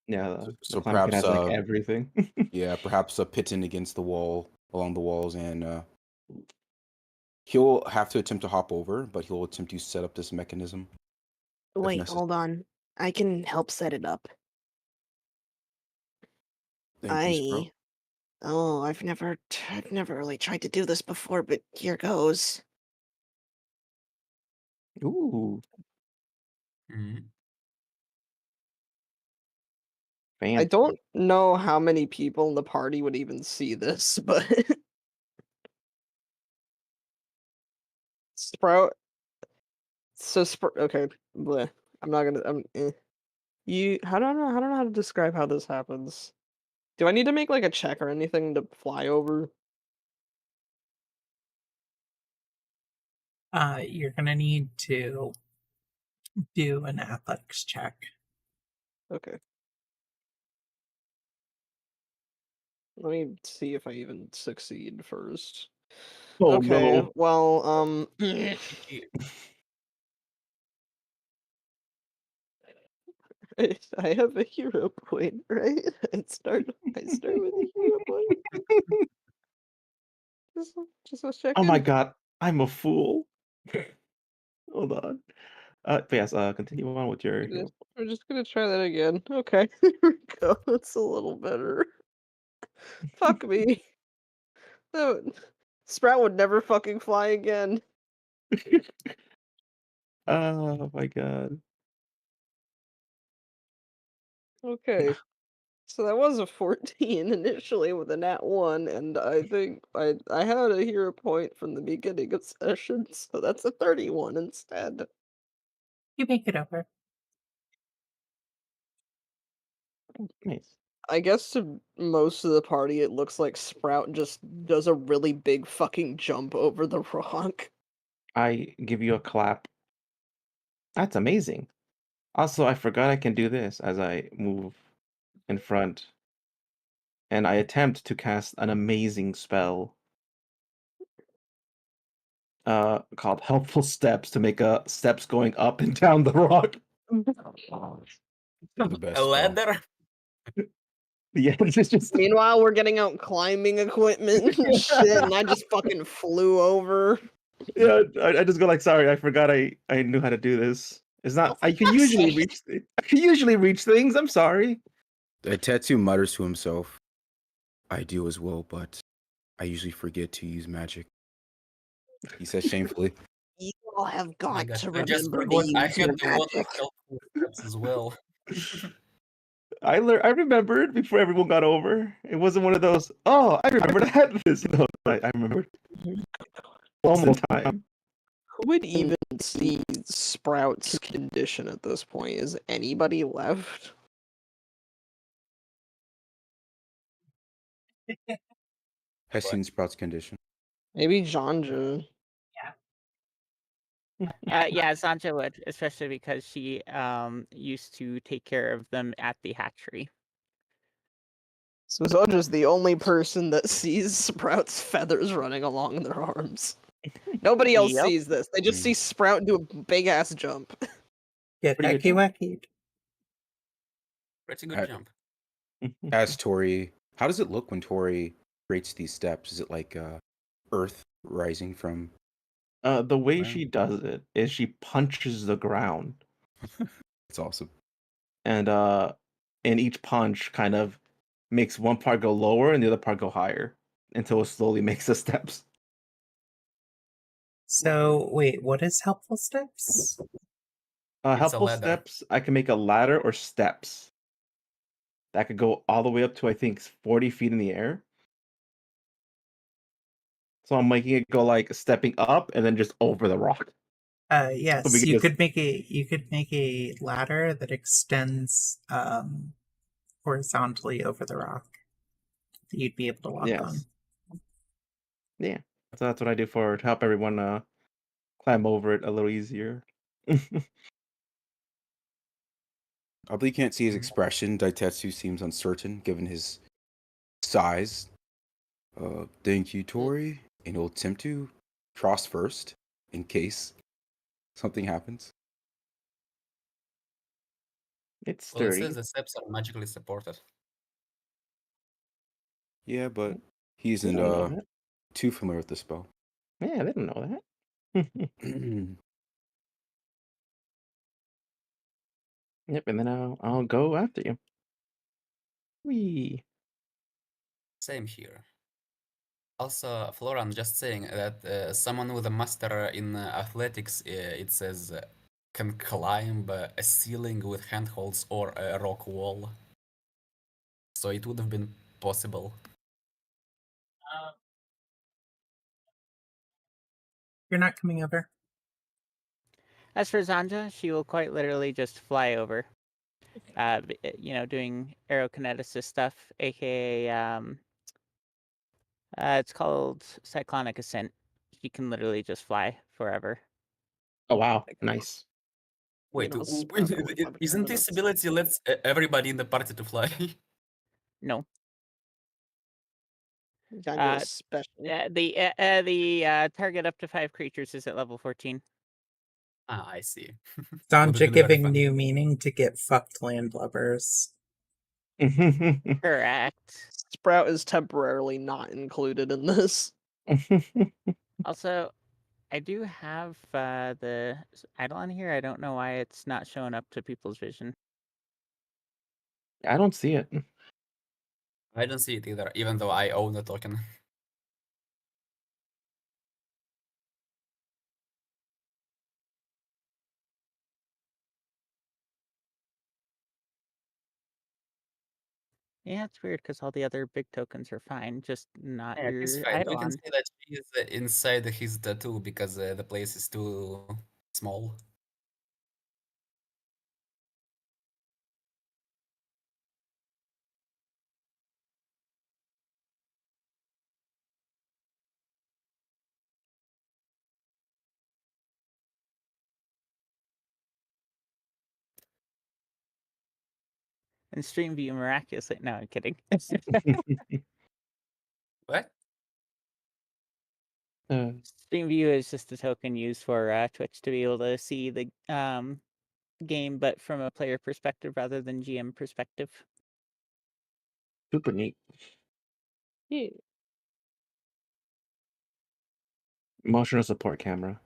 Yeah, So, the so climate kit perhaps, has like everything. yeah, perhaps a piton against the wall, along the walls, and he'll have to attempt to hop over, but he'll attempt to set up this mechanism if Wait, necessary. hold on. I can help set it up. Thank you, Sprout. I've never really tried to do this before, but here goes. Ooh, mhm. I fancy. don't know how many people in the party would even see this, but Sprout. So okay, bleh. I'm not gonna. You. I don't know. I don't know how to describe how this happens. Do I need to make like a check or anything to fly over? You're gonna need to do an athletics check. Okay. Let me see if I even succeed first. Oh Okay. no. Well, I have a hero point, right? I start with a hero point. Just just a Oh my second. god, I'm a fool. Hold on. But yes, continue on with your hero. We're just gonna try that again. Okay, there we go. That's a little better. Fuck me. Sprout would never fucking fly again. Oh my god. Okay. So that was a 14 initially with a nat 1, and I think I had a hero point from the beginning of session, so that's a 31 instead. You make it over. Nice. I guess to most of the party, it looks like Sprout just does a really big fucking jump over the rock. I give you a clap. That's amazing. Also, I forgot I can do this as I move in front. And I attempt to cast an amazing spell called Helpful Steps to make steps going up and down the rock. The best A spell. ladder? Yeah, it's just Meanwhile, we're getting out climbing equipment and shit, and I just fucking flew over. yeah, I just go like, sorry, I forgot I knew how to do this. It's Oh, not for I can fuck's usually sake. reach I can usually reach things. I'm sorry. The tattoo mutters to himself, I do as well, but I usually forget to use magic. He says shamefully. You all have Oh my got god, to I just remember to forgot I use your had the wall of magic. helpful steps as well. I remembered before everyone got over. It wasn't one of those, oh, I remembered I had this. No, I remembered almost time. Who would even see Sprout's condition at this point? Is anybody left? Has seen Sprout's condition. Maybe Janja. Yeah, Sancho would, especially because she used to take care of them at the hatchery. So Zanja's the only person that sees Sprout's feathers running along their arms. Nobody else Yep. sees this. They just see Sprout do a big ass jump. Get Pretty good hecky job. wacky. Pretty good I- jump. As Tori, how does it look when Tori creates these steps? Is it like earth rising from The way Wow. she does it is she punches the ground, It's awesome. and each punch kind of makes one part go lower and the other part go higher until it slowly makes the steps. So, wait, what is helpful steps? It's a Helpful ladder. steps, I can make a ladder or steps that could go all the way up to I think 40 feet in the air. So I'm making it go like stepping up and then just over the rock. So we Yes, could you just could make a ladder that extends horizontally over the rock that you'd be able to walk on. Yeah. So that's what I do to help everyone climb over it a little easier. Although you can't see his expression, Daitetsu seems uncertain given his size. Thank you, Tori. And he'll attempt to cross first in case something happens. It's Well, it sturdy. says the steps are magically supported. Yeah, but he They isn't don't know that. too familiar with the spell. Yeah, they don't know that. Yep, and then I'll go after you. Wee. Same here. Also, Flora, I'm just saying that someone with a master in athletics, it says, can climb a ceiling with handholds or a rock wall. So it would have been possible. You're not coming over. As for Zanja, she will quite literally just fly over. Doing aerokineticist stuff, aka it's called cyclonic ascent. She can literally just fly forever. Oh wow, nice. Wait, know, Sprout only fly for 10 isn't this minutes. ability lets everybody in the party to fly? No. Daniel is special. The target up to 5 creatures is at level 14. Ah, I see. Would have Sanja been very giving funny. new meaning to get fucked landlubbers. Correct. Sprout is temporarily not included in this. Also, I do have the idol on here. I don't know why it's not showing up to people's vision. I don't see it. I don't see it either, even though I own the token. Yeah, it's weird because all the other big tokens are fine, just not Yeah, he's your fine. idol We can on. say that she is inside his tattoo because the place is too small. And stream view miraculously. No, I'm kidding. What? Stream view is just a token used for Twitch to be able to see the game, but from a player perspective rather than GM perspective. Super neat. Yeah. Emotional support camera.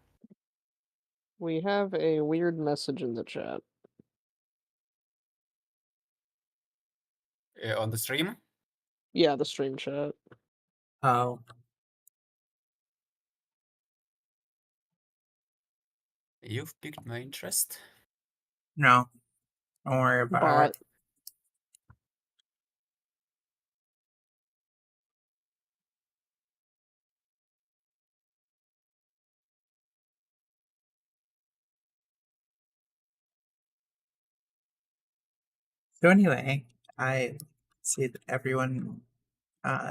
We have a weird message in the chat. On the stream? Yeah, the stream chat. Oh, You've piqued my interest. no. Don't worry about Bot. it. So anyway, I see that everyone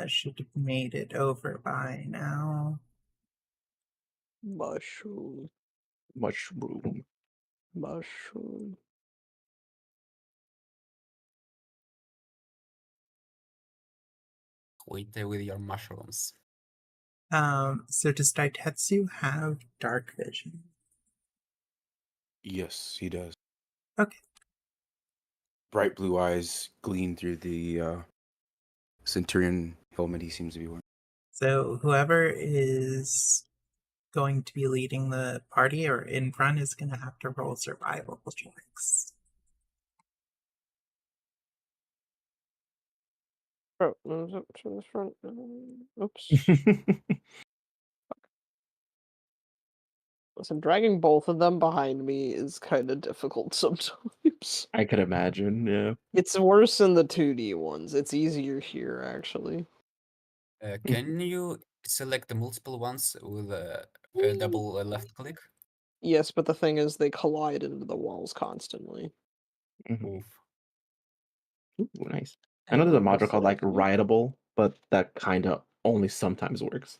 should have made it over by now. Mushroom. Mushroom. Mushroom. Wait there with your mushrooms. So does Daitetsu have dark vision? Yes, he does. Okay. Bright blue eyes gleam through the Centurion helmet he seems to be wearing. So whoever is going to be leading the party or in front is going to have to roll survival checks. Oh, moves up to the front. Oops. Listen, dragging both of them behind me is kind of difficult sometimes. I could imagine, yeah. It's worse in the 2D ones. It's easier here, actually. Can you select the multiple ones with a double left click? Yes, but the thing is, they collide into the walls constantly. Mhm. Oof. Ooh, nice. I know there's a module called like Pathetic. Rideable, but that kind of only sometimes works.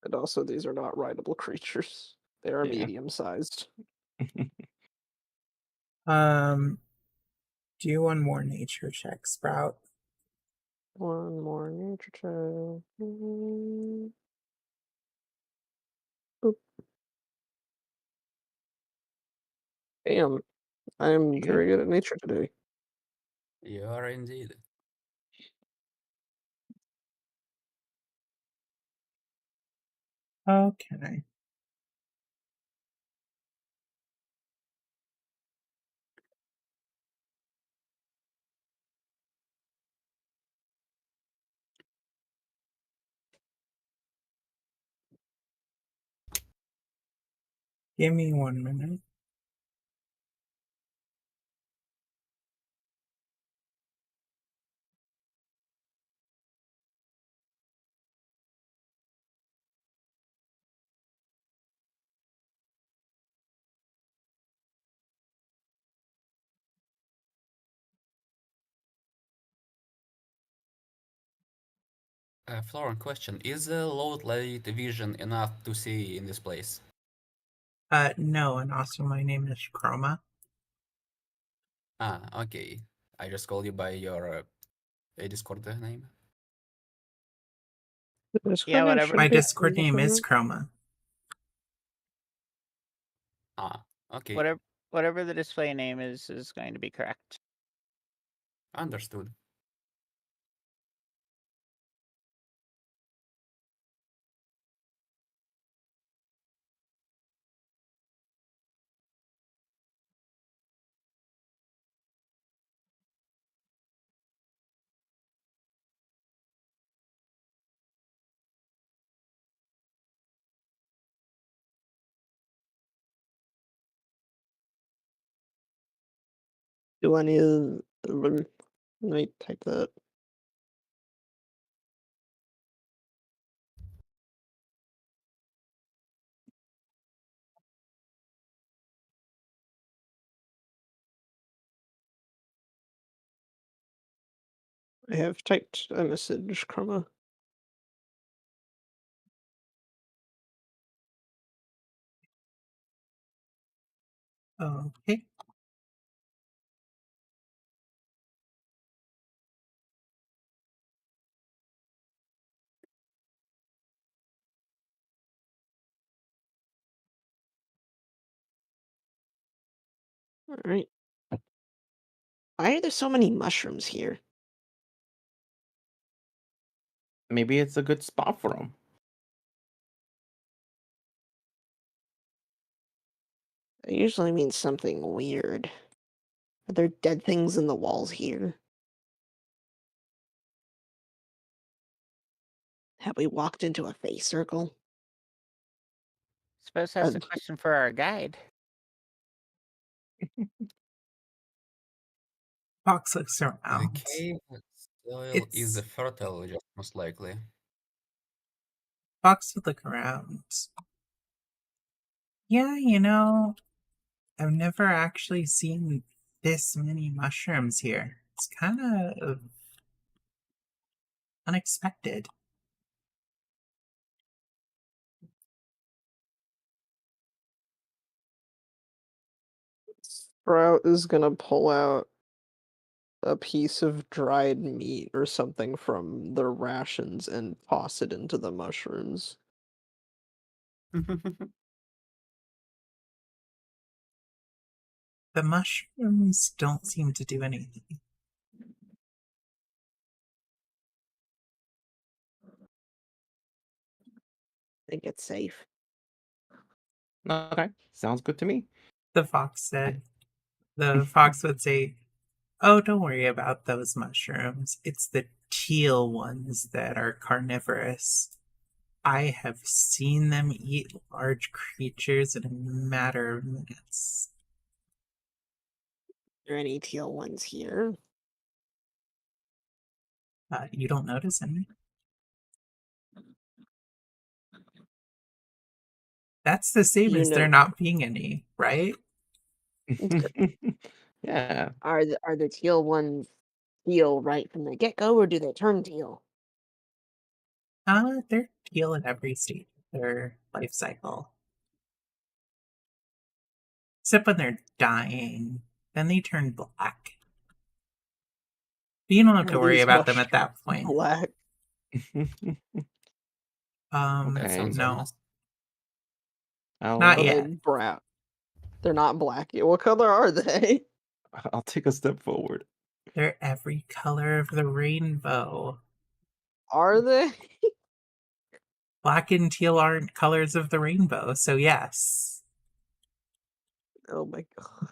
And also, these are not rideable creatures. They are Yeah. medium-sized. Do one more nature check, Sprout. One more nature check. Oop. Damn, I'm Yeah. very good at nature today. You are indeed. Okay. Give me 1 minute. Floran, question: is low light vision enough to see in this place? No, and also my name is Chroma. Ah, okay. I just called you by your Discord name. The Discord Yeah, name whatever. should My be Discord name is different. Chroma. Ah, okay. Whatever the display name is going to be correct. Understood. Do I need let me type that. I have typed a message, Chroma. Okay. Alright. Why are there so many mushrooms here? Maybe it's a good spot for them. It usually means something weird. Are there dead things in the walls here? Have we walked into a face circle? Suppose that's a question for our guide. Fox looks The around. cave soil is It's fertile, just most likely. Fox would look around. Yeah, I've never actually seen this many mushrooms here. It's kind of unexpected. Sprout is gonna pull out a piece of dried meat or something from their rations and toss it into the mushrooms. The mushrooms don't seem to do anything. think it's safe. Okay, sounds good to me. The fox would say, "Oh, don't worry about those mushrooms. It's the teal ones that are carnivorous. I have seen them eat large creatures in a matter of minutes." Are there any teal ones here? You don't notice any? That's the same You as there know, not being any, right? Yeah. are the teal ones teal right from the get-go, or do they turn teal? They're teal at every stage of their life cycle. Except when they're dying, then they turn black. But you don't have to Are worry these about them at mushrooms that point. black? That Okay. sounds No, ominous. not Are they yet. brown? They're not black yet. What color are they? I'll take a step forward. They're every color of the rainbow. Are they? Black and teal aren't colors of the rainbow, so yes. Oh my god.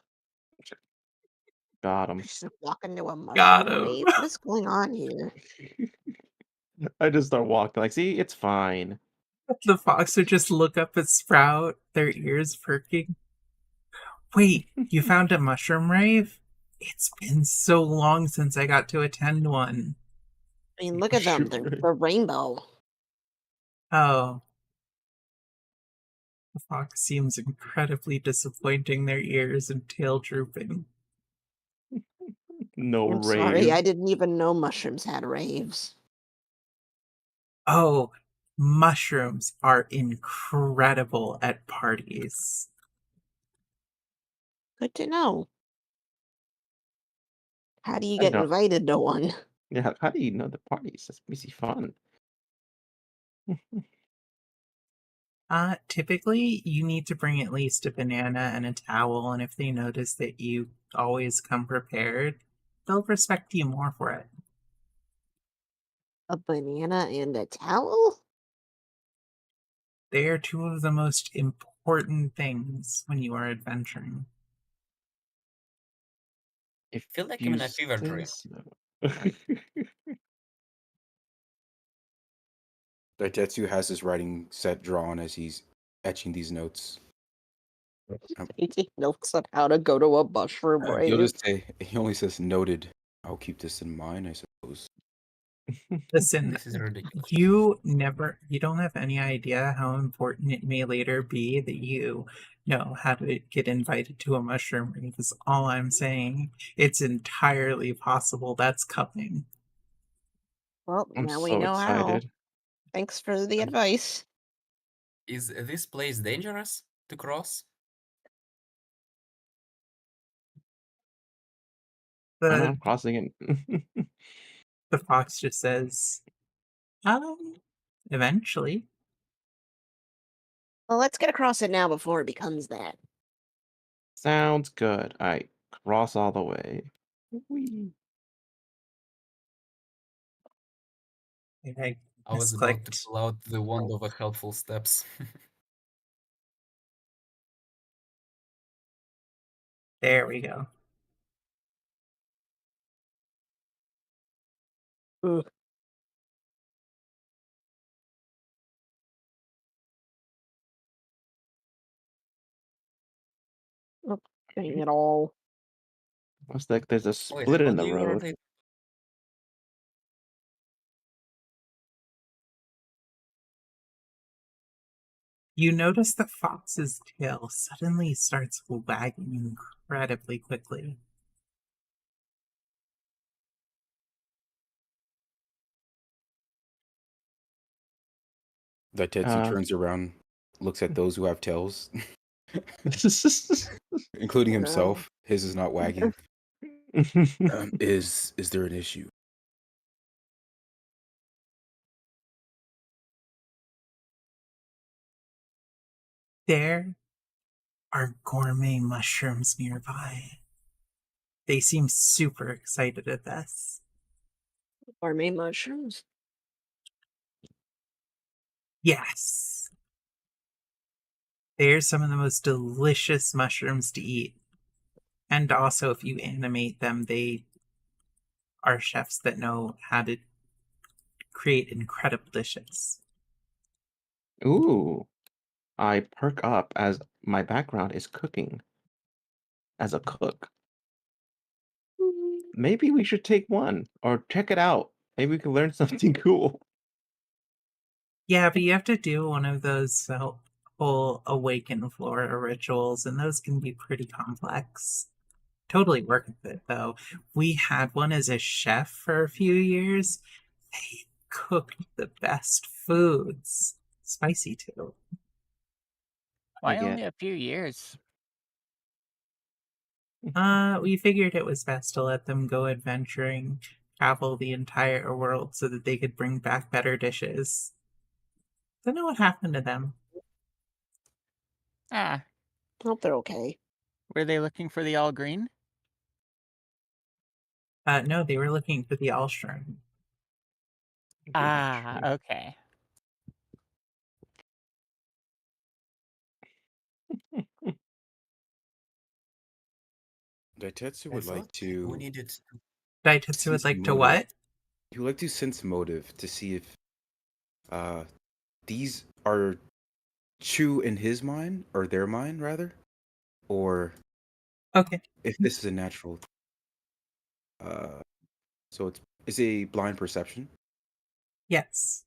Got I him. just walk into a Got mushroom him. rave. What is going on here? I just start walking. Like, see, it's fine. The fox would just look up at Sprout, their ears perking. Wait, you found a mushroom rave? It's been so long since I got to attend one. I mean, look at them. Shoot. They're rainbow. Oh. The fox seems incredibly disappointing, their ears and tail drooping. No I'm sorry, rave. I didn't even know mushrooms had raves. Oh, mushrooms are incredible at parties. Good to know. How do you I get know. invited to one? Yeah, how do you know the parties? That's busy fun. Typically, you need to bring at least a banana and a towel, and if they notice that you always come prepared, they'll respect you more for it. A banana and a towel? They are two of the most important things when you are adventuring. If Feel like I'm you in a fever say dream. so. Daitetsu has his writing set drawn as he's etching these notes. Taking notes on how to go to a mushroom He'll rave. just say, he only says noted. I'll keep this in mind, I suppose. Listen, This is ridiculous. you don't have any idea how important it may later be that you know how to get invited to a mushroom rave, is all I'm saying. It's entirely possible that's coming. Well, I'm now we so know how. excited. Thanks for the advice. Is this place dangerous to cross? I know The I'm crossing it. the fox just says, eventually. Well, let's get across it now before it becomes that. Sounds good. I cross all the way. Whee. I I was about to misclicked. pull out the wand of a helpful steps. There we go. Ugh. Oh, getting it all. Looks like there's a Wait, split how in do the you road. rotate? You notice the fox's tail suddenly starts wagging incredibly quickly. Daitetsu Uh, turns around, looks at those who have tails, including Oh, no. himself. His is not wagging. Is there an issue? There are gourmet mushrooms nearby. They seem super excited at this. Gourmet mushrooms? Yes. They're some of the most delicious mushrooms to eat. And also, if you animate them, they are chefs that know how to create incredible dishes. Ooh. I perk up as my background is cooking as a cook. Maybe we should take one or check it out. Maybe we can learn something cool. Yeah, but you have to do one of those whole awaken flora rituals, and those can be pretty complex. Totally worth it, though. We had one as a chef for a few years. They cooked the best foods. Spicy, too. Why get- only a few years? We figured it was best to let them go adventuring, travel the entire world so that they could bring back better dishes. Don't know what happened to them. Ah, Hope they're okay. were they looking for the all green? No, they were looking for the Allstrom. Ah, okay. Daitetsu I would like thought we to needed to. Daitetsu would sense like to motive. what? He would like to sense motive to see if these are true in his mind, or their mind rather, or Okay. if this is a natural. So it's a blind perception. Yes.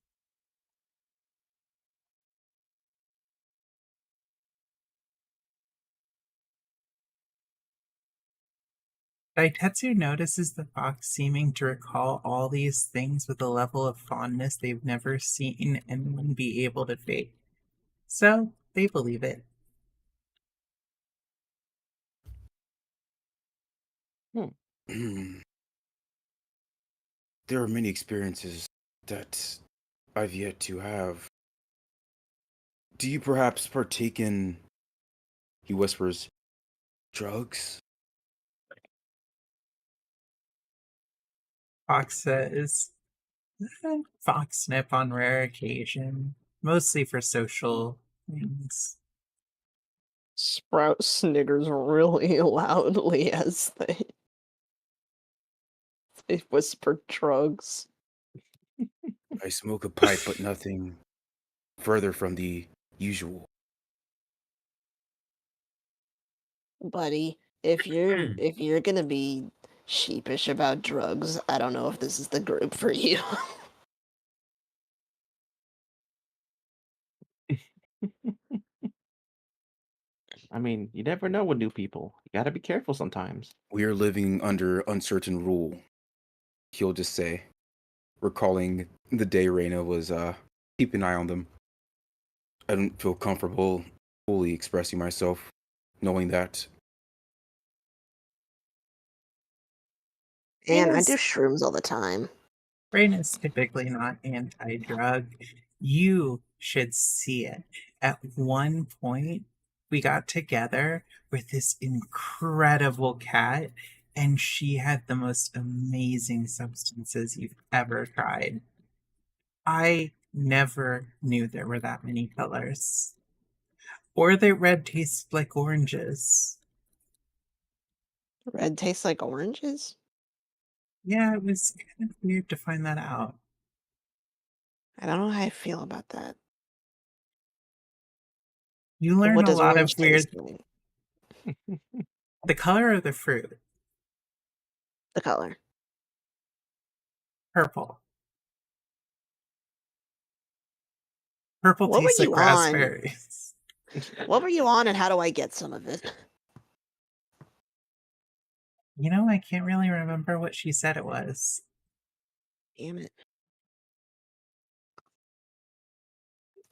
Daitetsu notices the fox seeming to recall all these things with a level of fondness they've never seen anyone be able to fake. So, they believe it. There are many experiences that I've yet to have. Do you perhaps partake in, he whispers, drugs? Fox says, Fox snip on rare occasion, mostly for social things. Sprout sniggers really loudly as they whisper drugs. I smoke a pipe, but nothing further from the usual. Buddy, if you're gonna be sheepish about drugs, I don't know if this is the group for you. I mean, you never know with new people. You gotta be careful sometimes. We are living under uncertain rule, he'll just say, recalling the day Reina was keeping an eye on them. I don't feel comfortable fully expressing myself, knowing that. And I Yes. do shrooms all the time. Brain is typically not anti-drug. You should see it. At one point, we got together with this incredible cat, and she had the most amazing substances you've ever tried. I never knew there were that many colors. Or that red tastes like oranges. Red tastes like oranges? Yeah, it was kind of weird to find that out. I don't know how I feel about that. You learn What a does lot orange of weird. taste like? The color of the fruit, The color. purple. Purple What were tastes like you on? raspberries. What were you on, and how do I get some of it? You know, I can't really remember what she said it was. Damn it.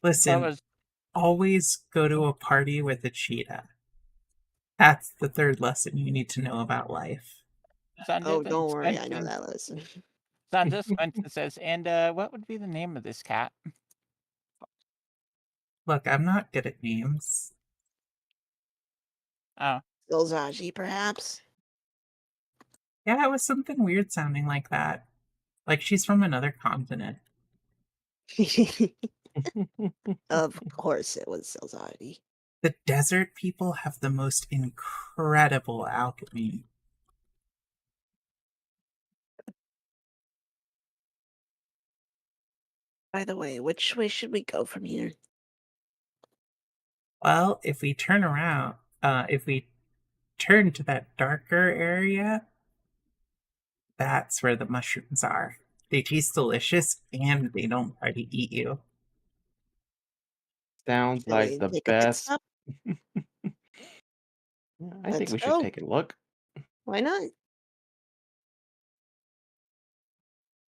Listen, What was always go to a party with a cheetah. That's the third lesson you need to know about life. Sanjay? Oh, then don't worry, I squints know and- that lesson. Sanjay squints and says, "And what would be the name of this cat?" Look, I'm not good at names. Oh, Silzaji, perhaps? Yeah, it was something weird sounding like that. Like she's from another continent. Of course it was Silzaji. The desert people have the most incredible alchemy. By the way, which way should we go from here? Well, if we turn around, if we turn to that darker area, that's where the mushrooms are. They taste delicious and they don't try to eat you. Sounds Shall like we the take a pit best. stop? Yeah, I think Let's we should go. take a look. Why not?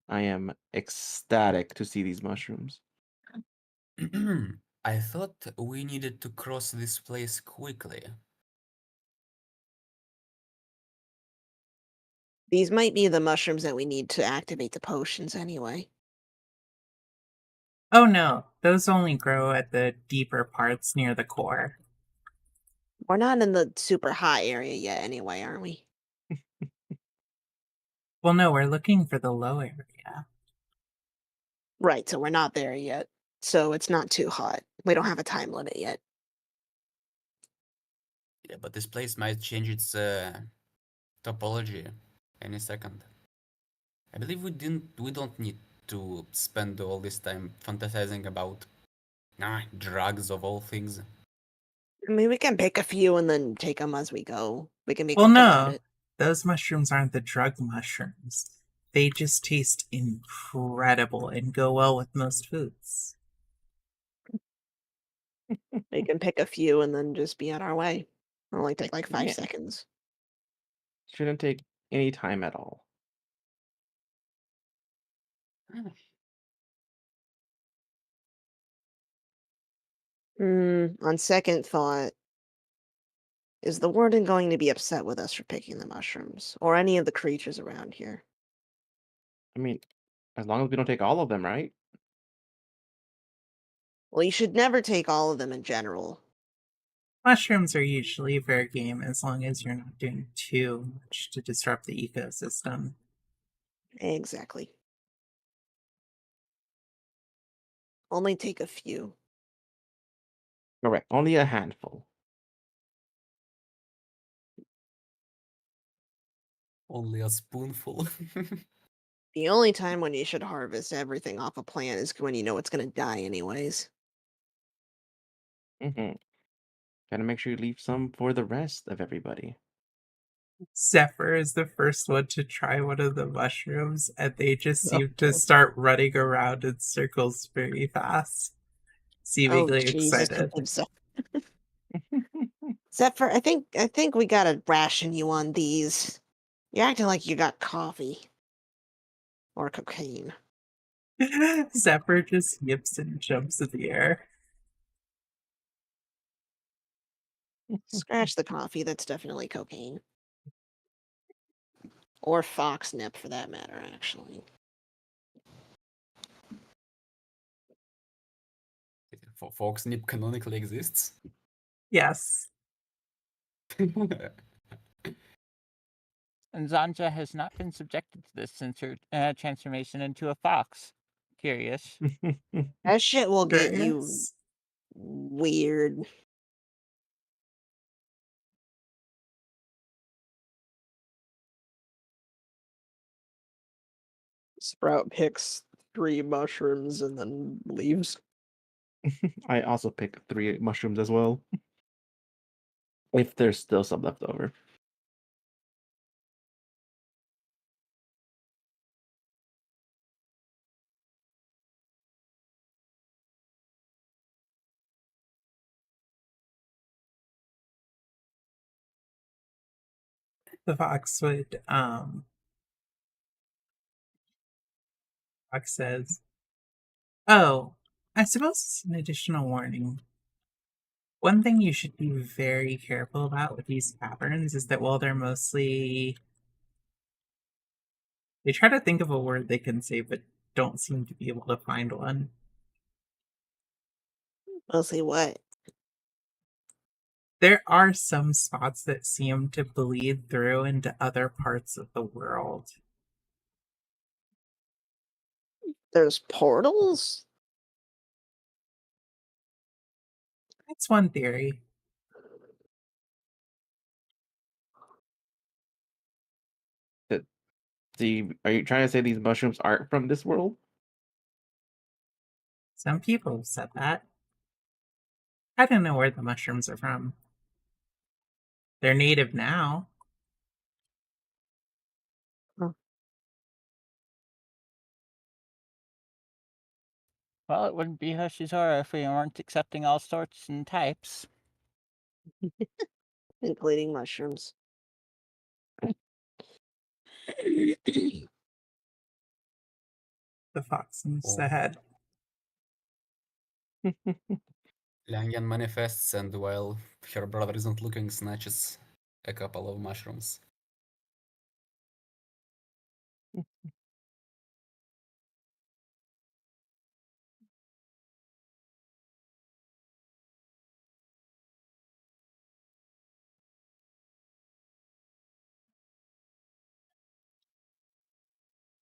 I am ecstatic to see these mushrooms. I thought we needed to cross this place quickly. These might be the mushrooms that we need to activate the potions anyway. Oh no, those only grow at the deeper parts near the core. We're not in the super high area yet anyway, are we? Well, no, we're looking for the low area. Right, so we're not there yet. So it's not too hot. We don't have a time limit yet. Yeah, but this place might change its topology any second. I believe we don't need to spend all this time fantasizing about drugs of all things. I mean, we can pick a few and then take them as we go. We can be Well, quick about no, it. those mushrooms aren't the drug mushrooms. They just taste incredible and go well with most foods. We can pick a few and then just be on our way. It'll only take like 5 Yeah. seconds. Shouldn't take any time at all. On second thought, is the warden going to be upset with us for picking the mushrooms? Or any of the creatures around here? I mean, as long as we don't take all of them, right? Well, you should never take all of them in general. Mushrooms are usually fair game as long as you're not doing too much to disrupt the ecosystem. Exactly. Only take a few. Correct. Only a handful. Only a spoonful. The only time when you should harvest everything off a plant is when you know it's gonna die anyways. Gotta make sure you leave some for the rest of everybody. Zephyr is the first one to try one of the mushrooms, and they just seem to start running around in circles very fast, seemingly Jesus, excited. Zephyr, I think we gotta ration you on these. You're acting like you got coffee. Or cocaine. Zephyr just yips and jumps in the air. Scratch the coffee, that's definitely cocaine. Or foxnip for that matter, actually. Foxnip canonically exists. Yes. And Zanja has not been subjected to this since her transformation into a fox. Curious. That shit will get you Curious? weird. Sprout picks 3 mushrooms and then leaves. I also pick 3 mushrooms as well. If there's still some left over. The fox would, Fox says, "Oh, I suppose it's an additional warning. One thing you should be very careful about with these caverns is that while they're mostly... They try to think of a word they can say, but don't seem to be able to find one. Mostly what? There are some spots that seem to bleed through into other parts of the world. There's portals? That's one theory. See, are you trying to say these mushrooms aren't from this world? Some people have said that. I don't know where the mushrooms are from. They're native now. Well, it wouldn't be Hoshizora if we weren't accepting all sorts and types. Including mushrooms. The fox moves Oh. ahead. Langan manifests, and while her brother isn't looking, snatches a couple of mushrooms.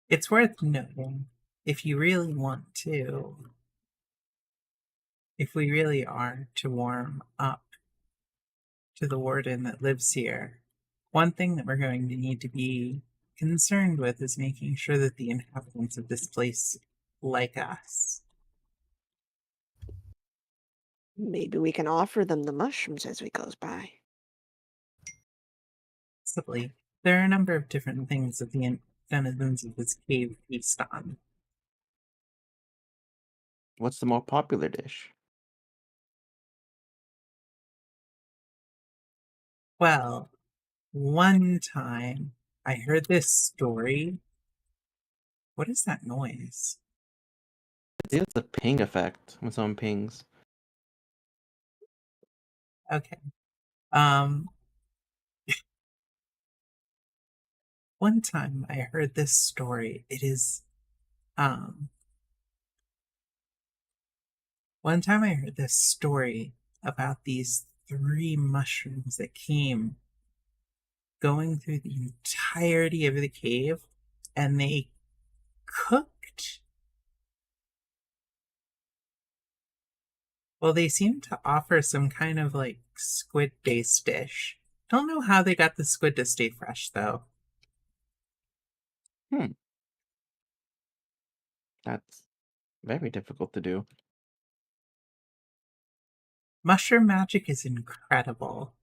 It's worth noting, if you really want to, if we really are to warm up to the warden that lives here, one thing that we're going to need to be concerned with is making sure that the inhabitants of this place like us. Maybe we can offer them the mushrooms as we goes by. Possibly. There are a number of different things that the denizens of this cave feast on. What's the more popular dish? Well, one time I heard this story. What is that noise? It's a ping effect when someone pings. Okay. One time I heard this story. One time I heard this story about these three mushrooms that came going through the entirety of the cave, and they cooked. Well, they seemed to offer some kind of like squid-based dish. Don't know how they got the squid to stay fresh, though. That's very difficult to do. Mushroom magic is incredible.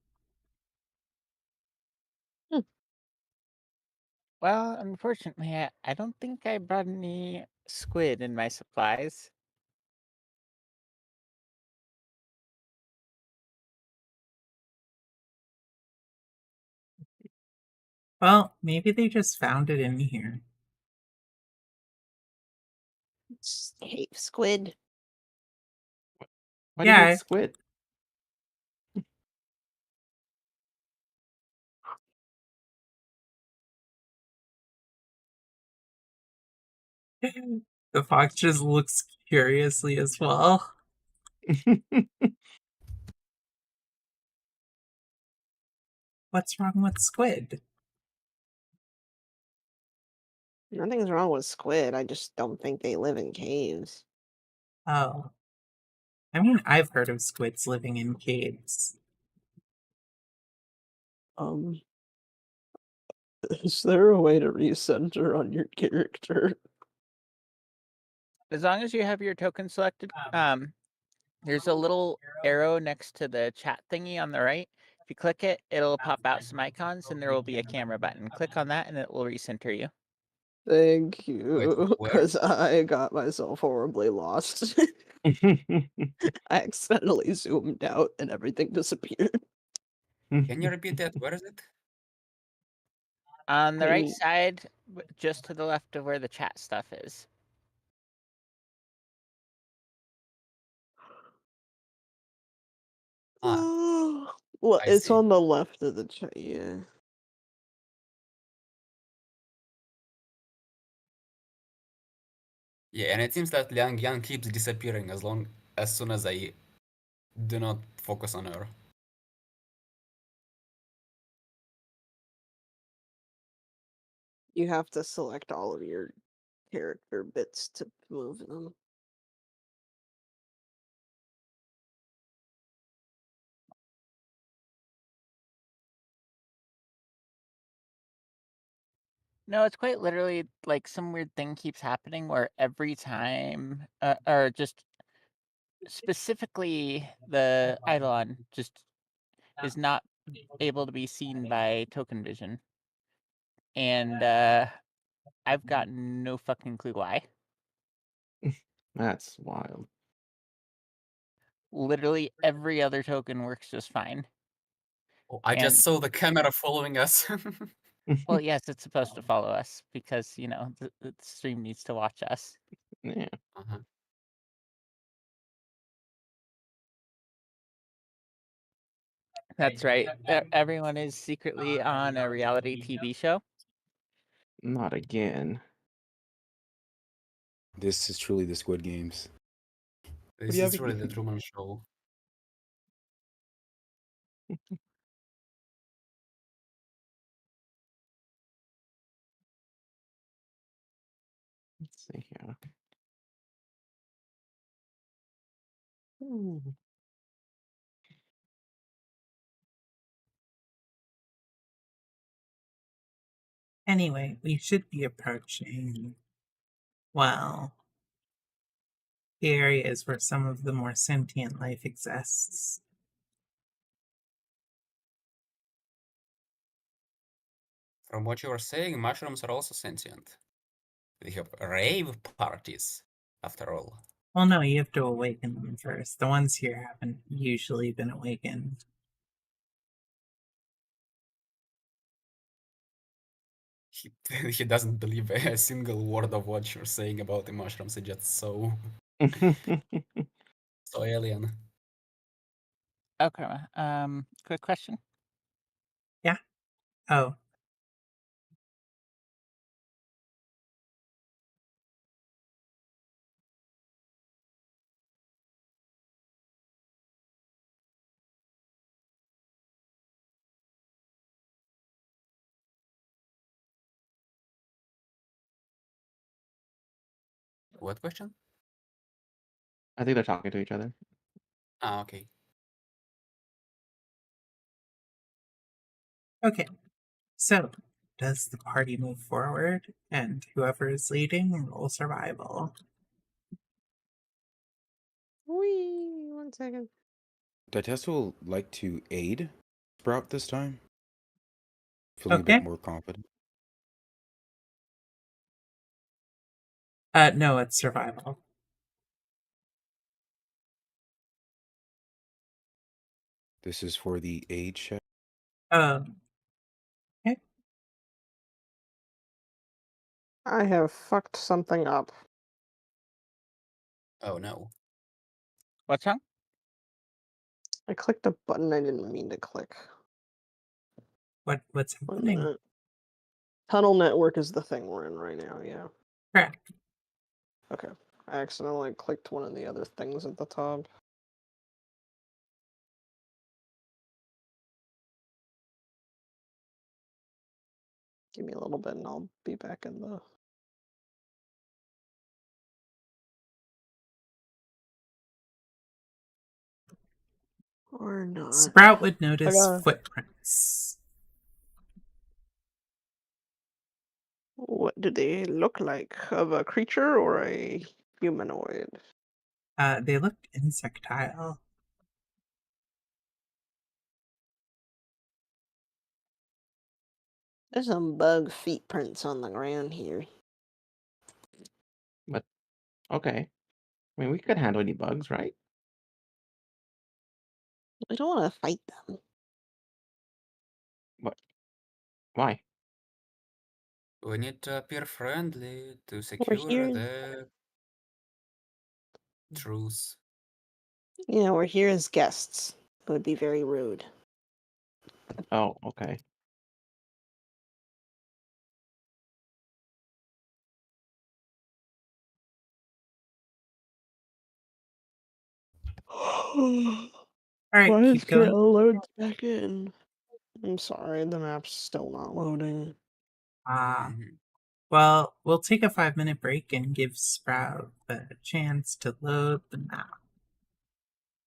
Well, unfortunately, I don't think I brought any squid in my supplies. Well, maybe they just found it in here. Cave squid. Why do you Yeah. need squid? The fox just looks curiously as well. What's wrong with squid? Nothing's wrong with squid. I just don't think they live in caves. Oh. I mean, I've heard of squids living in caves. Is there a way to recenter on your character? As long as you have your token selected, there's a little arrow next to the chat thingy on the right. If you click it, it'll pop out some icons, and there will be a camera button. Click on that, and it will recenter you. Thank Wait, you, where? because I got myself horribly lost. I accidentally zoomed out and everything disappeared. Can you repeat that? Where is it? On the right I- side, just to the left of where the chat stuff is. Ah, Well, I it's see. on the left of the chat, yeah. Yeah, and it seems that Liang Yang keeps disappearing as soon as I do not focus on her. You have to select all of your character bits to move them. No, it's quite literally like some weird thing keeps happening where every time, or just specifically the Eidolon just is not able to be seen by token vision. And I've got no fucking clue why. That's wild. Literally every other token works just fine. Oh, I And just saw the camera following us. well, yes, it's supposed to follow us because, you know, the stream needs to watch us. Yeah. Uh-huh. That's right. Everyone is secretly on a reality TV show. Not again. This is truly the Squid Games. This do you is have really again? the Truman Show. Let's see here. Ooh. Anyway, we should be approaching, well, the areas where some of the more sentient life exists. From what you were saying, mushrooms are also sentient. They have rave parties, after all. Well, no, you have to awaken them first. The ones here haven't usually been awakened. He doesn't believe a single word of what you're saying about the mushrooms. It's just so alien. Okay. Quick question. Yeah. Oh, What question? I think they're talking to each other. Ah, okay. okay. So, does the party move forward? And whoever is leading roll survival. Wee, 1 second. Ditesta will like to aid Sprout this time. Feeling a bit Okay. more confident. No, it's survival. This is for the aid check. Okay. I have fucked something up. Oh no. What's wrong? I clicked a button I didn't mean to click. What's 1 happening? minute. Tunnel network is the thing we're in right now, yeah. Correct. Okay. I accidentally clicked one of the other things at the top. Give me a little bit and I'll be back in the... Or not. Sprout would notice got- footprints. What do they look like? Of a creature or a humanoid? They looked insectile. There's some bug feet prints on the ground here. But okay. I mean, we could handle any bugs, right? I don't want to fight them. What? Why? We need to appear friendly to We're secure here. the truce. You know, we're here as guests. It would be very rude. Oh, okay. All right, Why is keep going. load back in? I'm sorry, the map's still not loading. Mhm. Well, we'll take a 5-minute break and give Sprout a chance to load the map.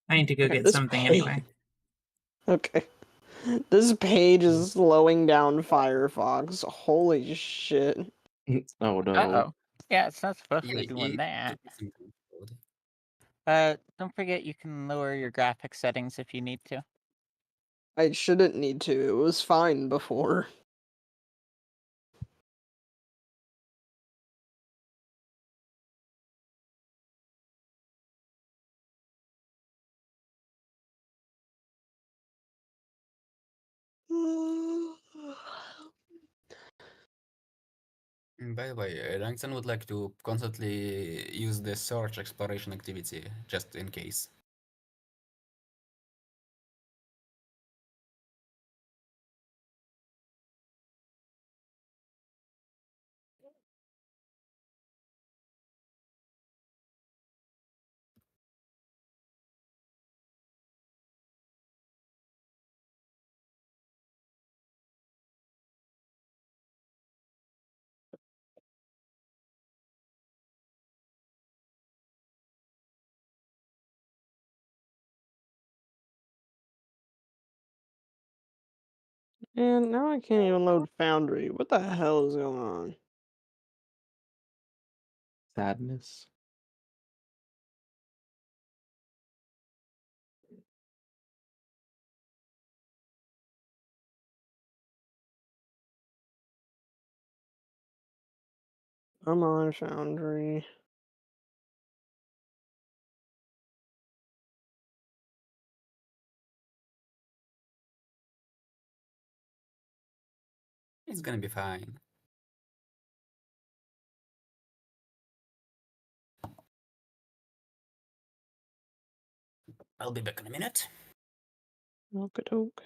I need to go Okay, get this something page. anyway. Okay. This page is slowing down Firefox. Holy shit. Oh no. Uh-oh. Yeah, it's not supposed to Yeah, be doing that. some code. Don't forget you can lower your graphics settings if you need to. I shouldn't need to. It was fine before. By the way, Langston would like to constantly use the search exploration activity, just in case. And now I can't even load Foundry. What the hell is going on? Sadness. Come on, Foundry. It's gonna be fine. I'll be back in a minute. Okey-doke.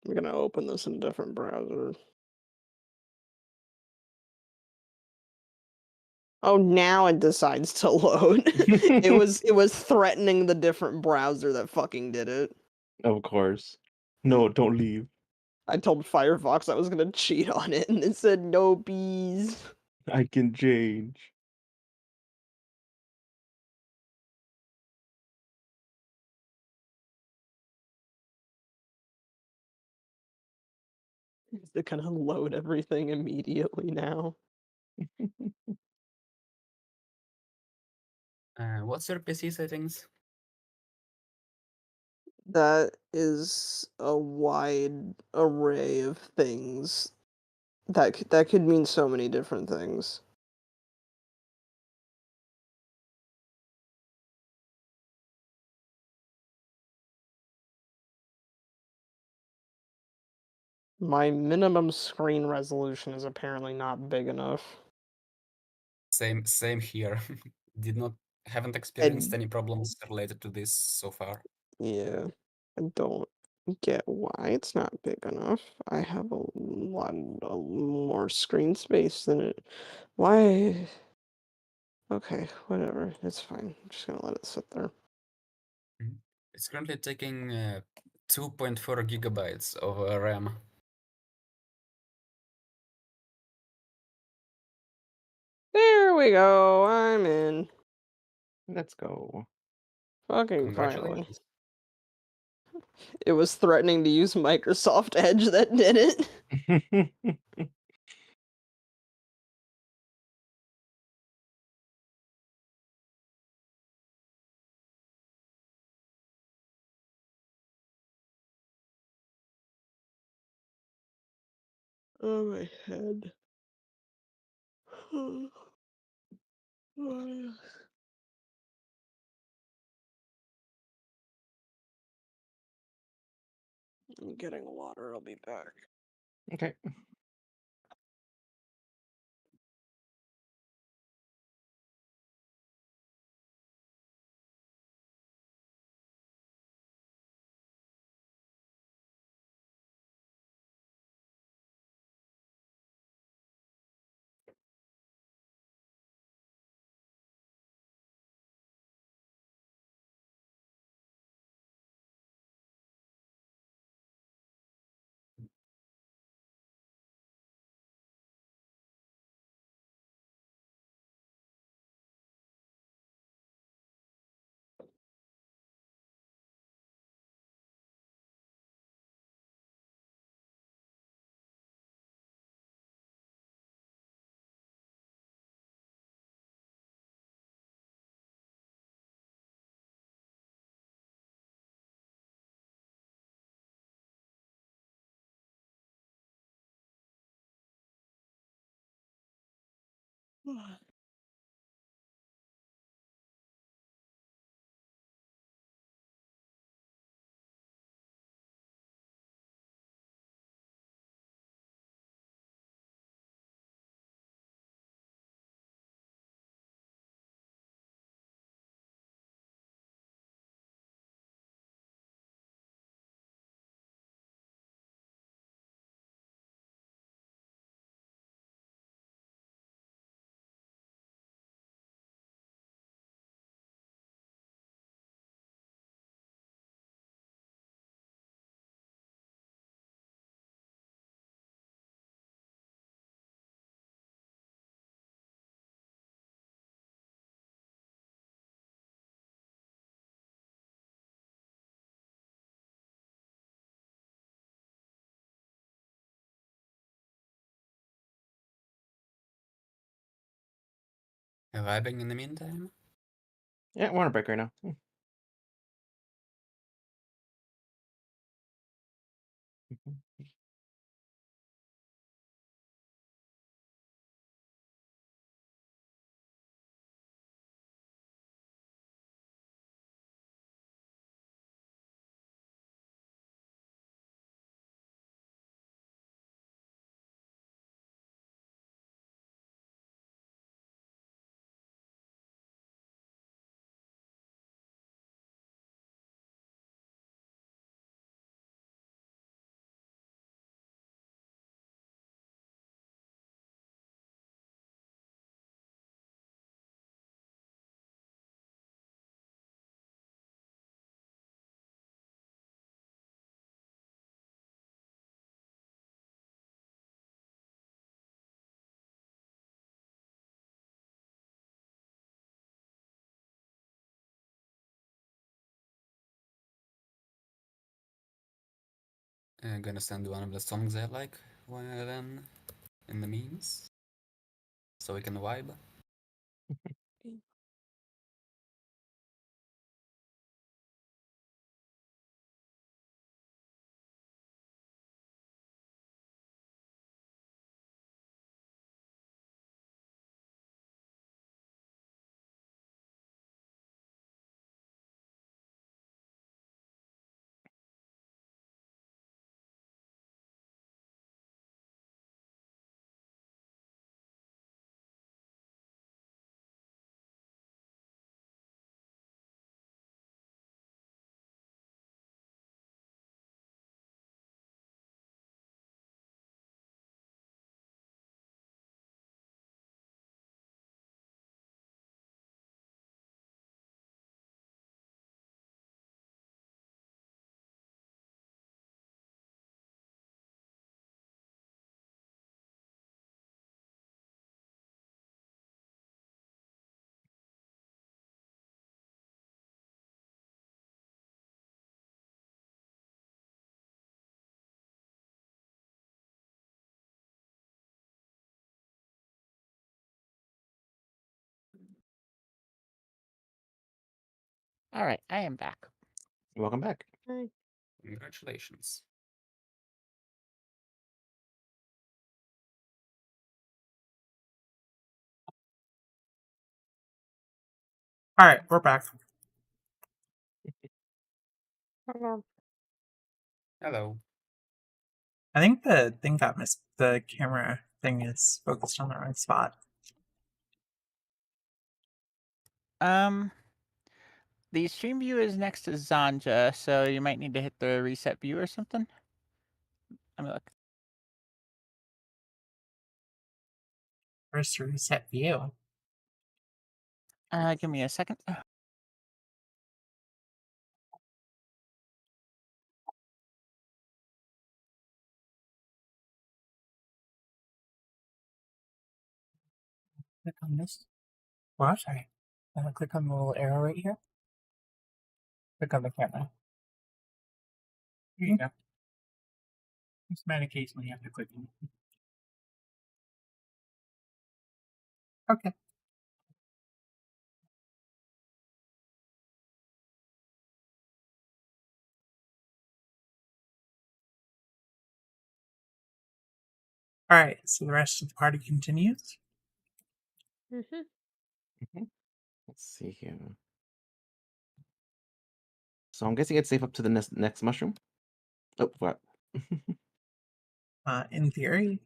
I'm gonna open this in a different browser. Oh, now it decides to load. It was threatening the different browser that fucking did it. Of course. No, don't leave. I told Firefox I was gonna cheat on it, and it said no bees. I can change. They're gonna load everything immediately now. What's your PC settings? That is a wide array of things. That could mean so many different things. My minimum screen resolution is apparently not big enough. Same here. Haven't experienced any problems related to this so far. Yeah, I don't get why it's not big enough. I have a lot more screen space than it. Why? Okay, whatever. It's fine. I'm just gonna let it sit there. It's currently taking 2.4 gigabytes of RAM. There we go. I'm in. Let's go. Fucking finally. Congratulations. It was threatening to use Microsoft Edge that did it. Oh, my head. I'm getting water. I'll be back. Okay. Vibing in the meantime? Yeah, we're on a break right now. I'm gonna send one of the songs I like then in the memes so we can vibe. All right, I am back. Welcome back. Congratulations. All right, we're back. Hello. I think the thing got missed. The camera thing is focused on the wrong spot. The stream view is next to Zanja, so you might need to hit the reset view or something. Let me look. Where's the reset view? Give me a second. Click on this. What? Sorry. Click on the little arrow right here. Click on the camera. Here you go. It's not occasionally you have to click on it. Okay. All right, so the rest of the party continues. Mm-hmm. Let's see here. So I'm guessing it's safe up to the next mushroom. Oh, what? In theory,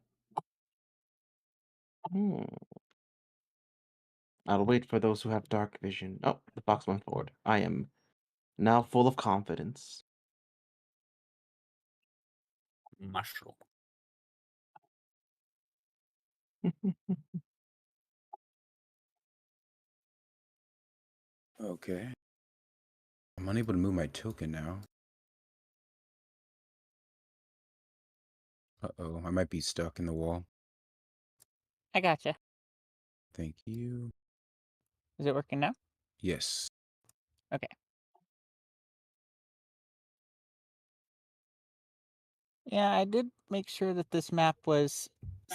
Hmm. I'll wait for those who have dark vision. Oh, the box went forward. I am now full of confidence. Mushroom. Okay. I'm unable to move my token now. Uh-oh, I might be stuck in the wall. I gotcha. Thank you. Is it working now? Yes. Okay. Yeah, I did make sure that this map was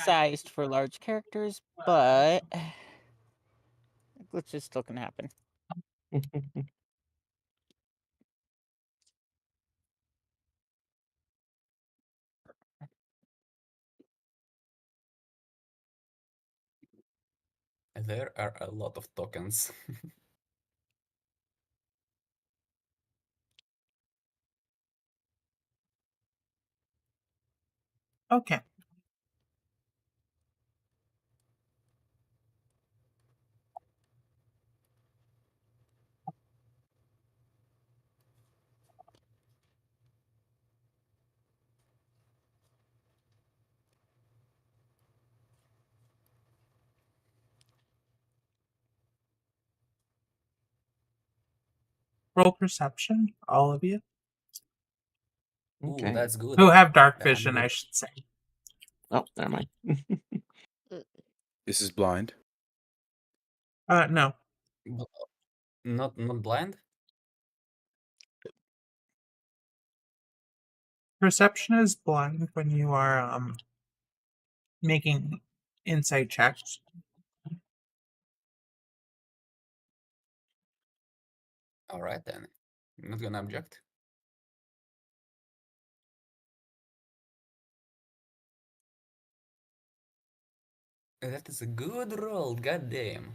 sized for large characters, but glitches still can happen. There are a lot of tokens. okay. Roll perception, all of you Ooh, Okay. that's good. who have dark I'm vision, I good. should say. Oh, never mind. This is blind. No. Bl- Not blind? Perception is blind when you are making insight checks. Alright then. I'm not gonna object. That is a good roll, goddamn.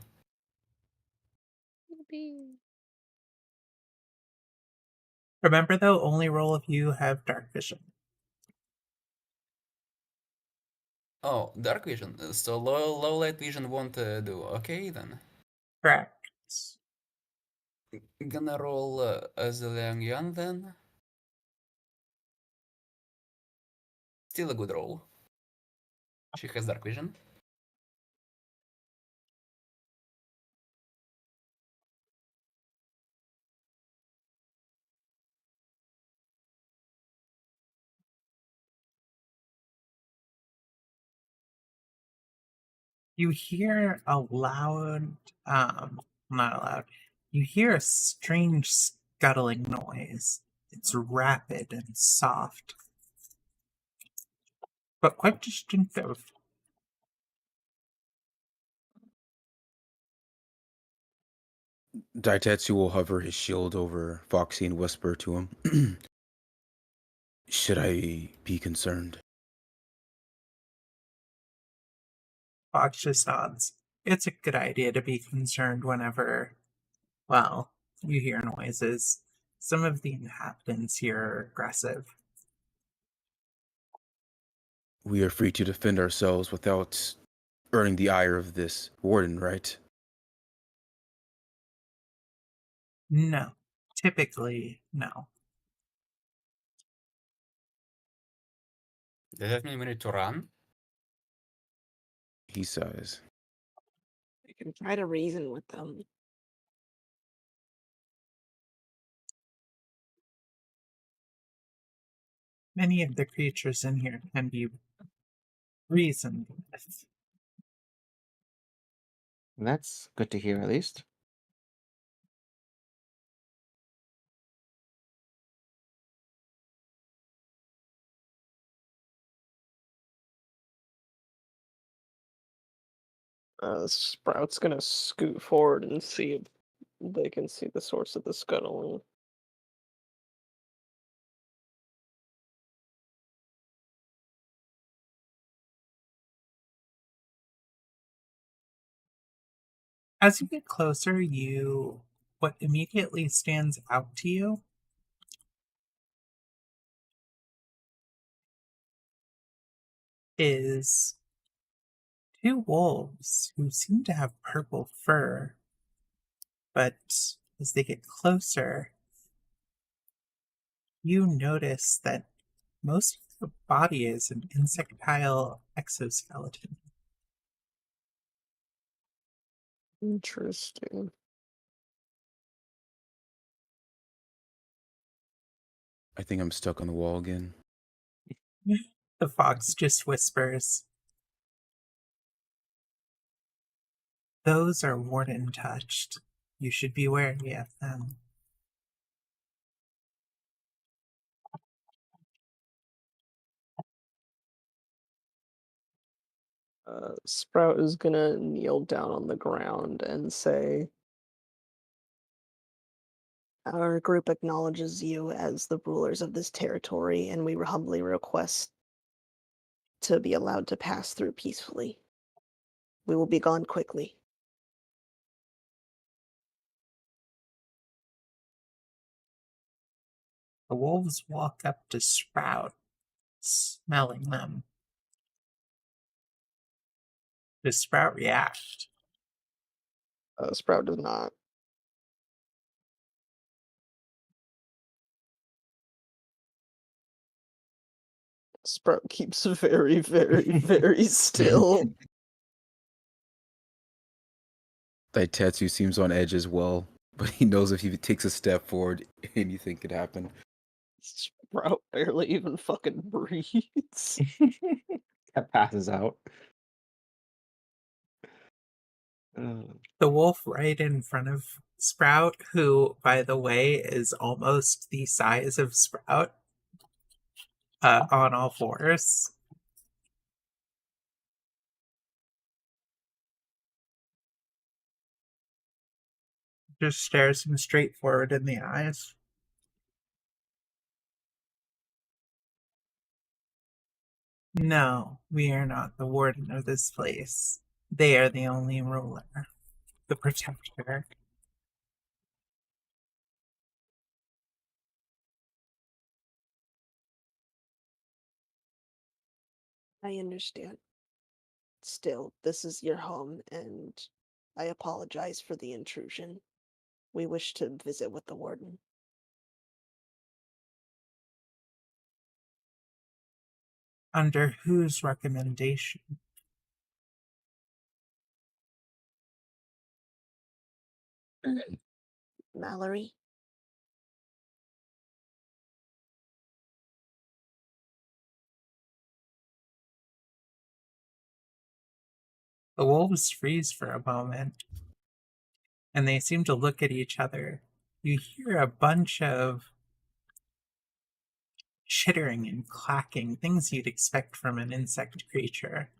Remember though, only roll if you have dark vision. Oh, dark vision. So low light vision won't do. Okay then. Correct. Gonna roll as a Liang Yuan then. Still a good roll. She has dark vision. You hear a loud, not loud, you hear a strange scuttling noise. It's rapid and soft, but quite distinctive. Daitetsu will hover his shield over Foxy and whisper to him. Should I be concerned? Fox just nods. It's a good idea to be concerned whenever, well, you hear noises. Some of the inhabitants here are aggressive. We are free to defend ourselves without earning the ire of this warden, right? No. Typically, no. Does that mean we need to run? He sighs. I can try to reason with them. Many of the creatures in here can be reasoned with. That's good to hear, at least. Sprout's gonna scoot forward and see if they can see the source of the scuttling. As you get closer, what immediately stands out to you is two wolves who seem to have purple fur, but as they get closer, you notice that most of the body is an insectile exoskeleton. Interesting. I think I'm stuck on the wall again. The fox just whispers, "Those are warden touched. You should be wary of them." Sprout is gonna kneel down on the ground and say, "Our group acknowledges you as the rulers of this territory, and we humbly request to be allowed to pass through peacefully. We will be gone quickly." The wolves walk up to Sprout, smelling them. Does Sprout react? Sprout does not. Sprout keeps very, very, very still. That tattoo seems on edge as well, but he knows if he takes a step forward, anything could happen. Sprout barely even fucking breathes. That passes out. The wolf right in front of Sprout, who, by the way, is almost the size of Sprout, on all fours, just stares him straight forward in the eyes. "No, we are not the warden of this place. They are the only ruler, the protector." I understand. Still, this is your home, and I apologize for the intrusion. We wish to visit with the warden. Under whose recommendation? Mallory? The wolves freeze for a moment, and they seem to look at each other. You hear a bunch of chittering and clacking, things you'd expect from an insect creature.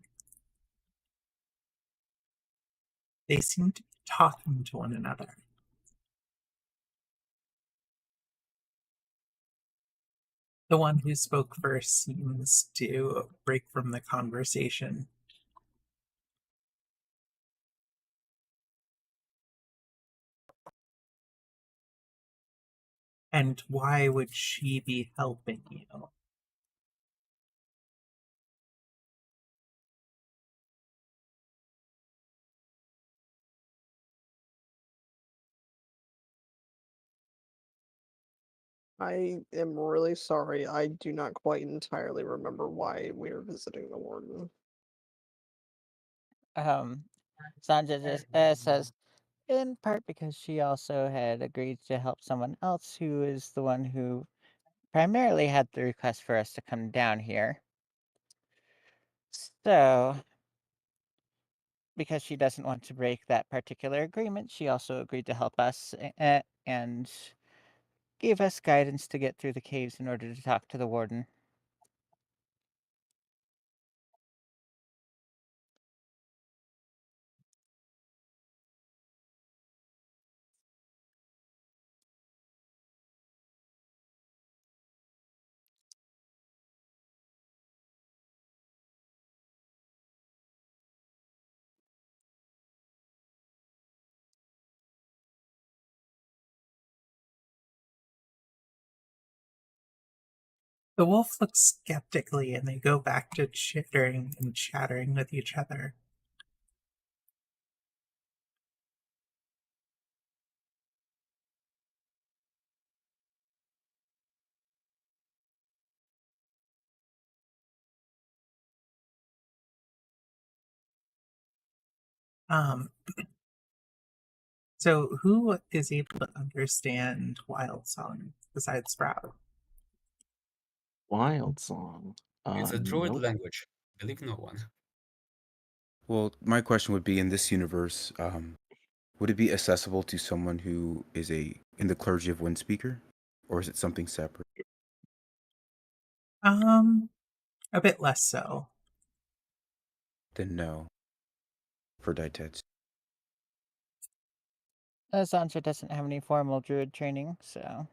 They seem to be talking to one another. The one who spoke first seems to break from the conversation. "And why would she be helping you?" I am really sorry. I do not quite entirely remember why we are visiting the warden. Sanja just says, in part because she also had agreed to help someone else who is the one who primarily had the request for us to come down here. So, because she doesn't want to break that particular agreement, she also agreed to help us and gave us guidance to get through the caves in order to talk to the warden. The wolf looks skeptically, and they go back to chittering and chattering with each other. So who is able to understand Wild Song besides Sprout? Wild song. It's a druid Nope. language. Believe no one. Well, my question would be in this universe, would it be accessible to someone who is in the clergy of Windspeaker, or is it something separate? A bit less so. Then no, for Ditetsu. Sansa doesn't have any formal druid training, so.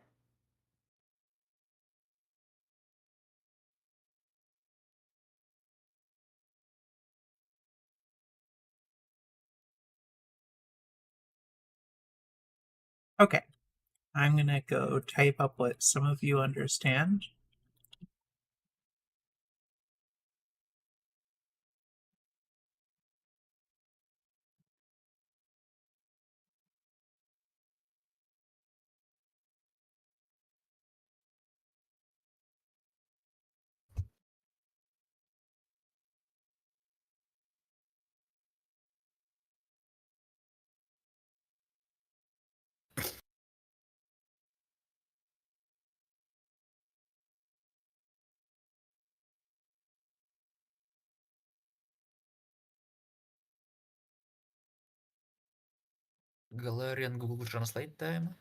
Okay, I'm gonna go type up what some of you understand. Galarian Google Translate time.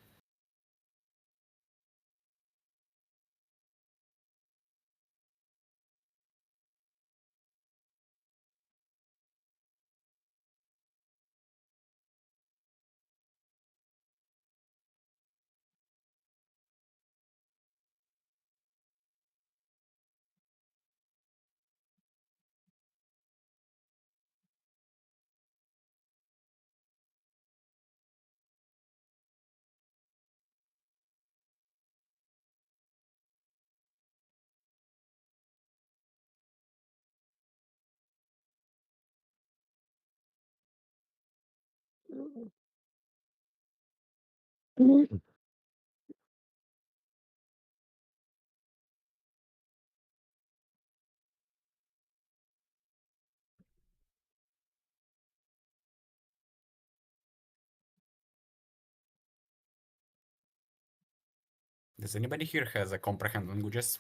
Does anybody here has a comprehend languages?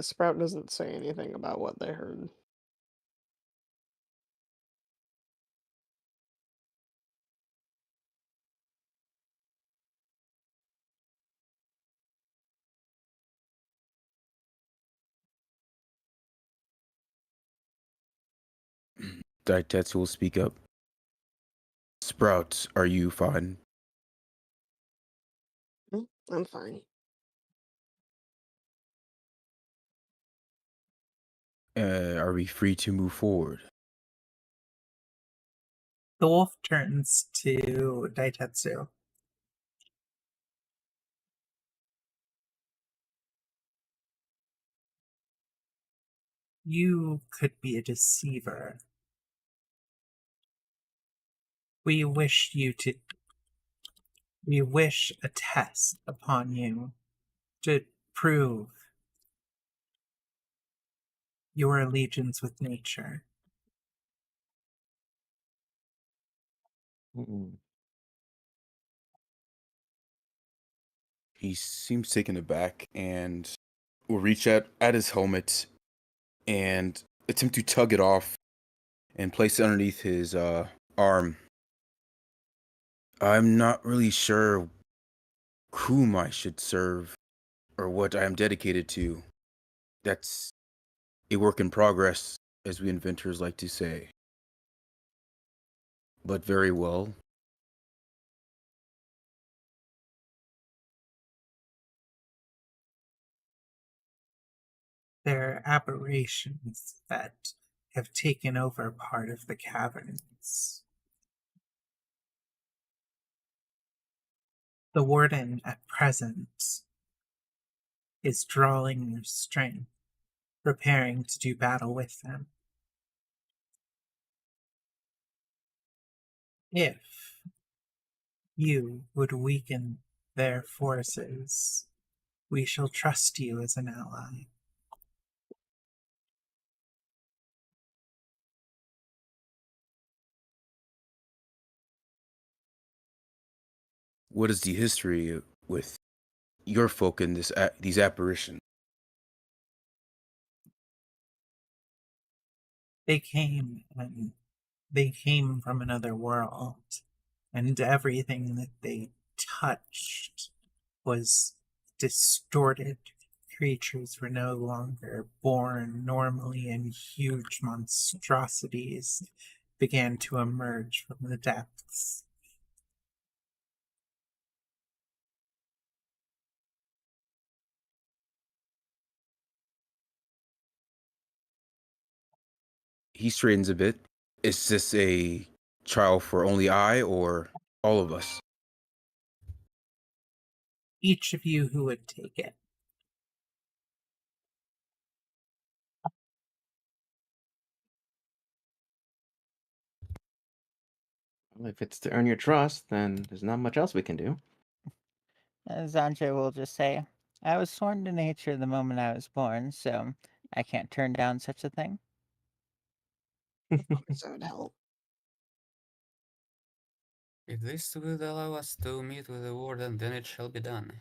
Sprout doesn't say anything about what they heard. Ditetsu will speak up. Sprouts, are you fine? I'm fine. Are we free to move forward? The wolf turns to Daitetsu. You could be a deceiver. We wish a test upon you to prove your allegiance with nature. Mm-mm. He seems taken aback and will reach out at his helmet and attempt to tug it off and place it underneath his arm. I'm not really sure whom I should serve or what I am dedicated to. That's a work in progress, as we inventors like to say. But very well. They're aberrations that have taken over part of the caverns. The warden at present is drawing your strength, preparing to do battle with them. If you would weaken their forces, we shall trust you as an ally. What is the history with your folk and these apparitions? They came from another world, and everything that they touched was distorted. Creatures were no longer born normally, and huge monstrosities began to emerge from the depths. He straightens a bit. Is this a trial for only I or all of us? Each of you who would take it. Well, if it's to earn your trust, then there's not much else we can do. Sanjay will just say, I was sworn to nature the moment I was born, so I can't turn down such a thing. So would help. If this will allow us to meet with the warden, then it shall be done.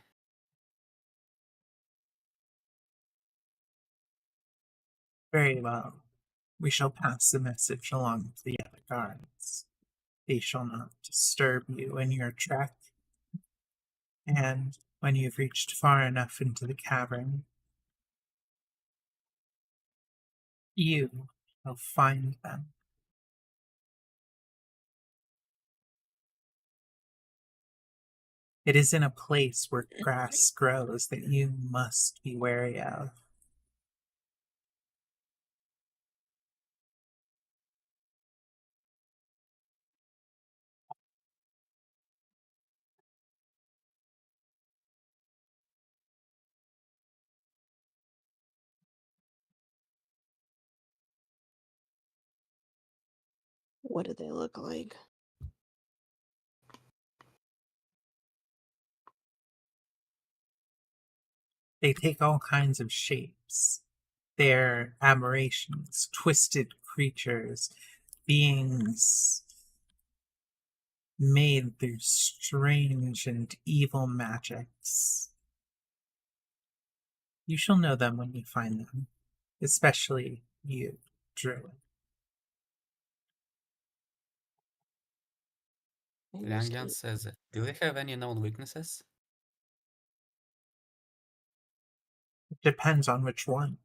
Very well. We shall pass the message along to the other guards. They shall not disturb you in your trek, and when you've reached far enough into the cavern, you will find them. It is in a place where grass grows that you must be wary of. What do they look like? They take all kinds of shapes. They're aberrations, twisted creatures, beings made through strange and evil magics. You shall know them when you find them, especially you, Druid. Langan says, do they have any known weaknesses? It depends on which one.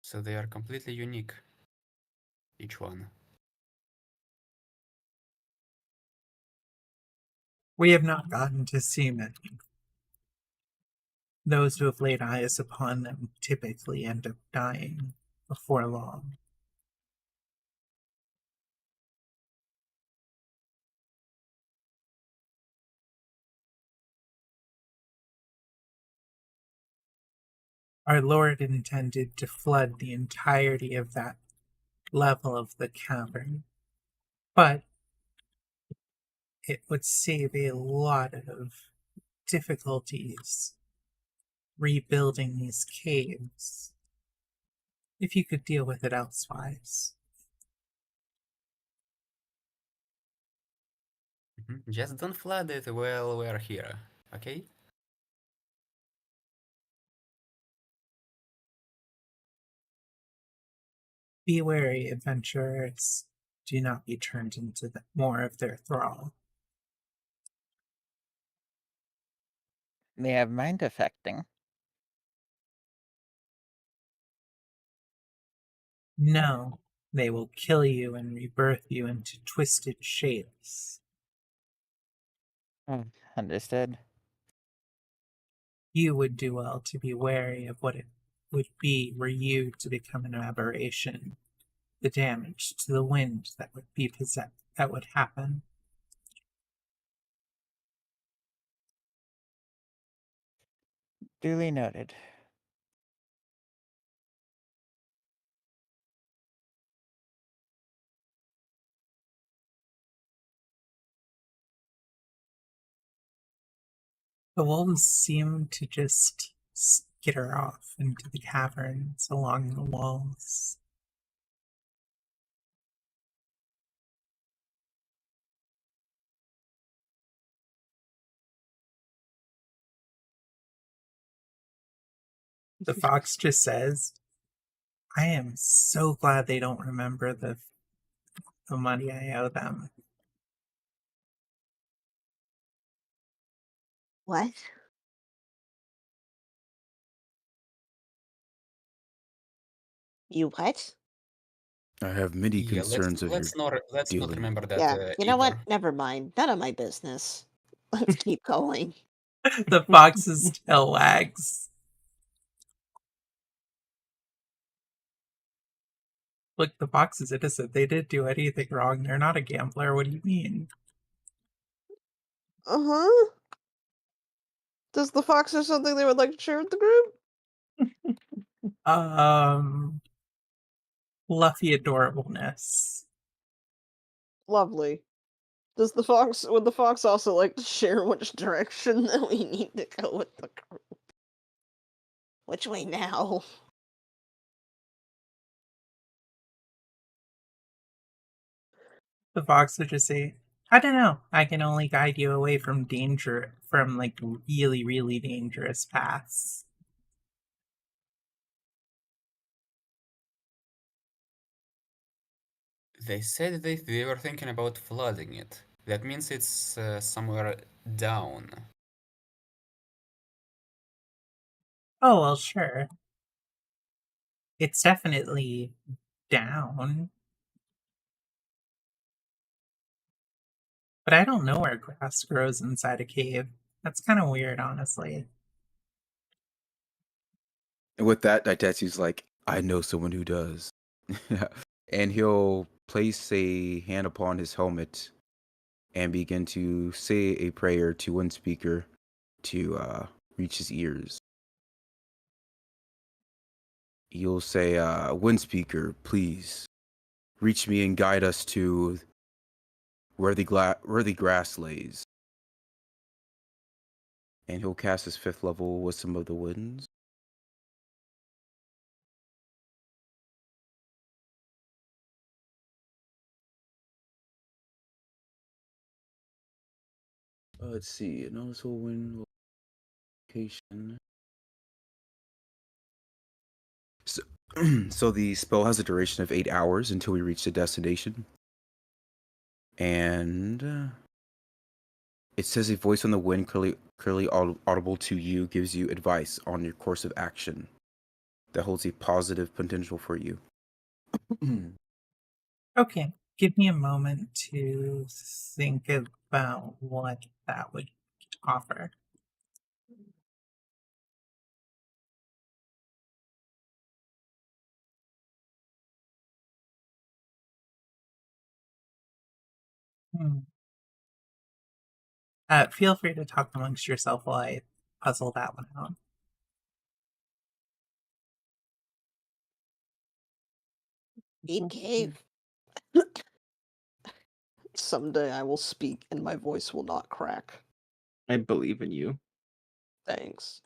So they are completely unique, each one. We have not gotten to see many. Those who have laid eyes upon them typically end up dying before long. Our Lord intended to flood the entirety of that level of the cavern, but it would save a lot of difficulties rebuilding these caves if you could deal with it elsewise. Just don't flood it while we're here, okay? Be wary, adventurers. Do not be turned into more of their thrall. They have mind affecting. No, they will kill you and rebirth you into twisted shapes. Understood. You would do well to be wary of what it would be were you to become an aberration. The damage to the wind that would happen. Duly noted. The wolves seem to just skitter off into the caverns along the walls. The fox just says, I am so glad they don't remember the money I owe them. What? You what? I have many Yeah, concerns of your let's not dealing. remember that Yeah, you know what? either. Never mind. None of my business. Let's keep going. The fox's tail wags. Look, the fox is innocent. They didn't do anything wrong. They're not a gambler. What do you mean? Uh-huh. Does the fox have something they would like to share with the group? Fluffy adorableness. Lovely. Would the fox also like to share which direction that we need to go with the group? Which way now? The fox would just say, I don't know. I can only guide you away from danger, from like really, really dangerous paths. They said they were thinking about flooding it. That means it's somewhere down. Oh, well, sure. It's definitely down. But I don't know where grass grows inside a cave. That's kind of weird, honestly. And with that, Daitetsu's like, I know someone who does. And he'll place a hand upon his helmet and begin to say a prayer to one speaker to reach his ears. You'll say, one speaker, please reach me and guide us to where the grass lays. And he'll cast his 5th level Wisdom of the Winds. Let's see, noticeable wind location. So, so the spell has a duration of 8 hours until we reach the destination. And it says a voice on the wind clearly audible to you gives you advice on your course of action that holds a positive potential for you. Okay, give me a moment to think about what that would offer. Feel free to talk amongst yourself while I puzzle that one out. Deep cave. Someday I will speak and my voice will not crack. I believe in you. Thanks.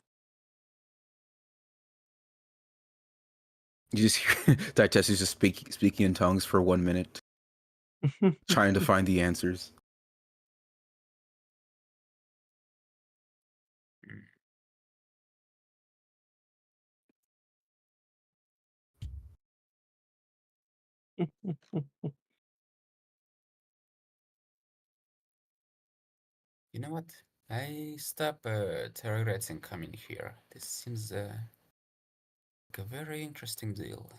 You just hear Daitetsu's just speaking in tongues for 1 minute, trying to find the answers. You know what? I stop regretting coming here. This seems like a very interesting deal.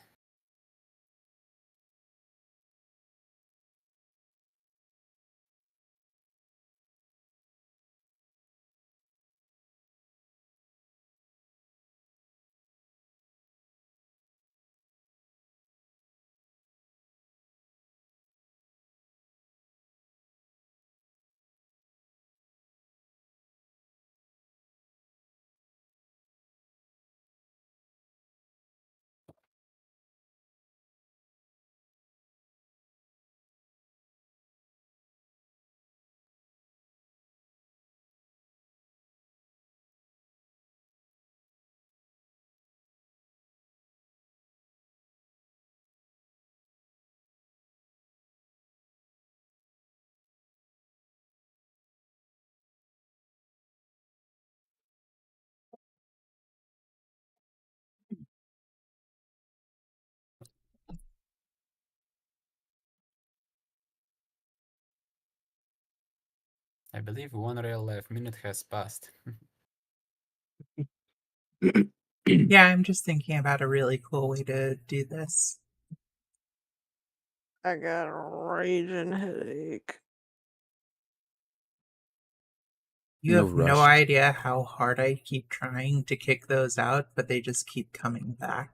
I believe 1 real life minute has passed. Yeah, I'm just thinking about a really cool way to do this. I got a raging headache. You No have no rush. idea how hard I keep trying to kick those out, but they just keep coming back.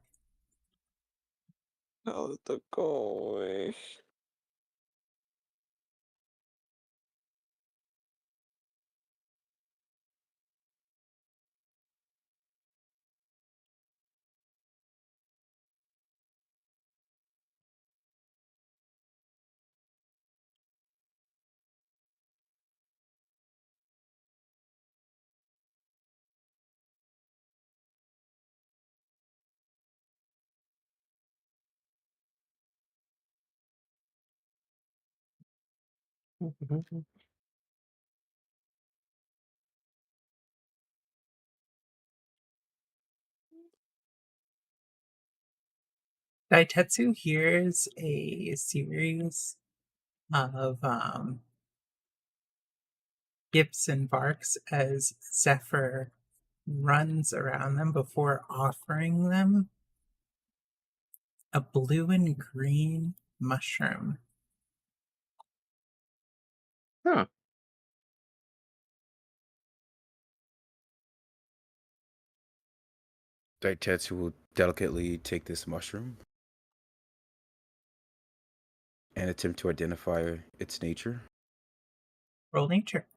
How did that go away? Daitetsu hears a series of yips and barks as Zephyr runs around them before offering them a blue and green mushroom. Huh. Daitetsu will delicately take this mushroom and attempt to identify its nature. Roll nature.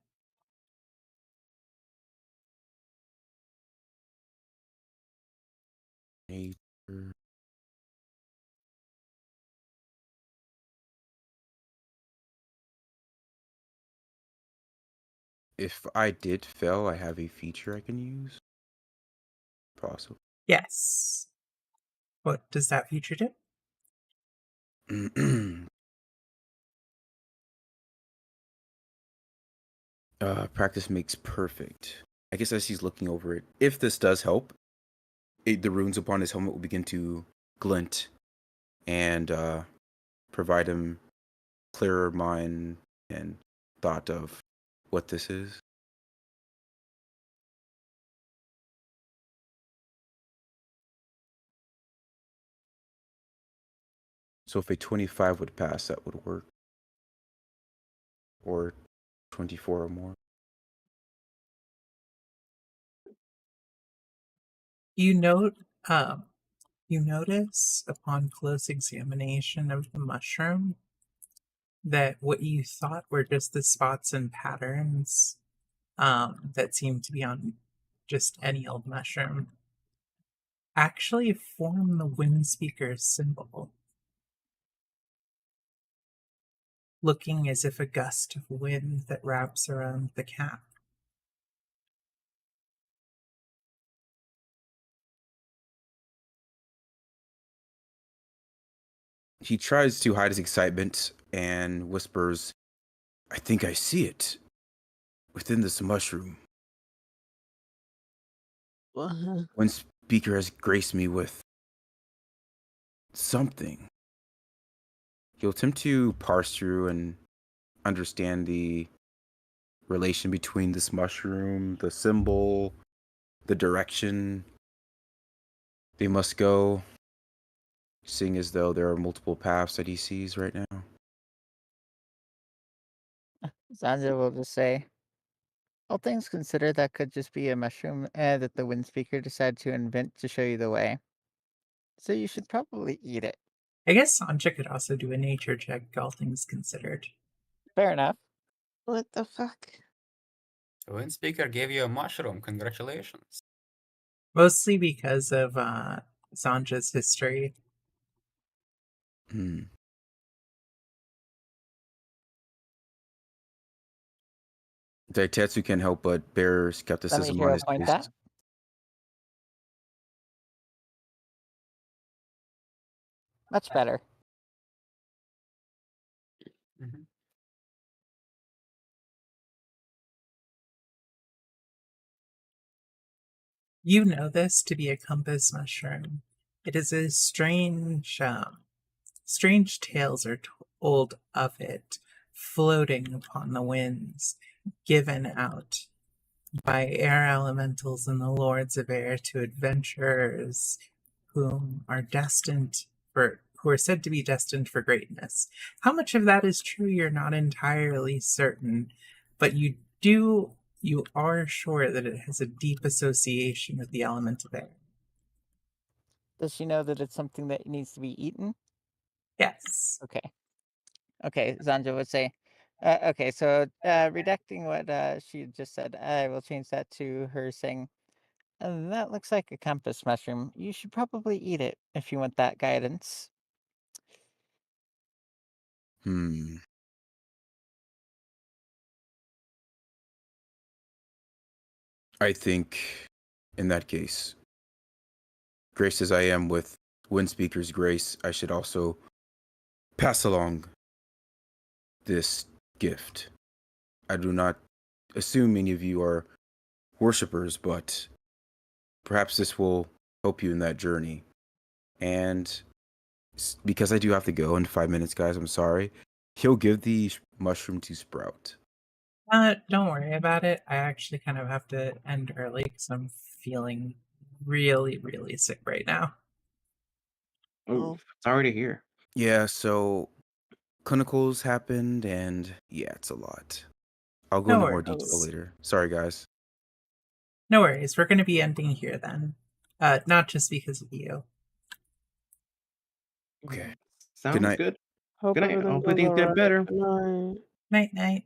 Nature. If I did fail, I have a feature I can use. Possible. Yes. What does that feature do? Practice makes perfect. I guess as he's looking over it, if this does help, the runes upon his helmet will begin to glint and provide him clearer mind and thought of what this is. So if a 25 would pass, that would work. Or 24 or more. You note you notice upon close examination of the mushroom that what you thought were just the spots and patterns that seem to be on just any old mushroom actually form the wind speaker's symbol, looking as if a gust of wind that wraps around the cap. He tries to hide his excitement and whispers, "I think I see it within this mushroom. What? One speaker has graced me with something." He'll attempt to parse through and understand the relation between this mushroom, the symbol, the direction they must go, seeing as though there are multiple paths that he sees right now. Sansa will just say, all things considered, that could just be a mushroom that the wind speaker decided to invent to show you the way. So you should probably eat it. I guess Sancha could also do a nature check, all things considered. Fair enough. What the fuck? The wind speaker gave you a mushroom. Congratulations. Mostly because of Sanja's history. Hmm. Daitetsu can't help but bear Let me skepticism on hero his point face. that. Much better. Mhm. You know this to be a compass mushroom. It is a strange tales are told of it floating upon the winds, given out by air elementals and the lords of air to adventurers who are said to be destined for greatness. How much of that is true, you're not entirely certain, but you are sure that it has a deep association with the element of air. Does she know that it's something that needs to be eaten? Yes. Okay. Okay, Zanja would say, okay, so redacting what she just said, I will change that to her saying, that looks like a compass mushroom. You should probably eat it if you want that guidance. Hmm. I think, in that case, graced as I am with Windspeaker's grace, I should also pass along this gift. I do not assume any of you are worshippers, but perhaps this will help you in that journey. And because I do have to go in 5 minutes, guys, I'm sorry. He'll give the mushroom to Sprout. Don't worry about it. I actually kind of have to end early because I'm feeling really, really sick right now. Oh, sorry to hear. Yeah, so clinicals happened, and yeah, it's a lot. I'll go No into more detail worries. later. Sorry, guys. No worries. We're going to be ending here then. Not just because of you. Okay. Sounds night. good. Hope Good night. everything Hopefully goes things get alright. better. Good night. Night, night.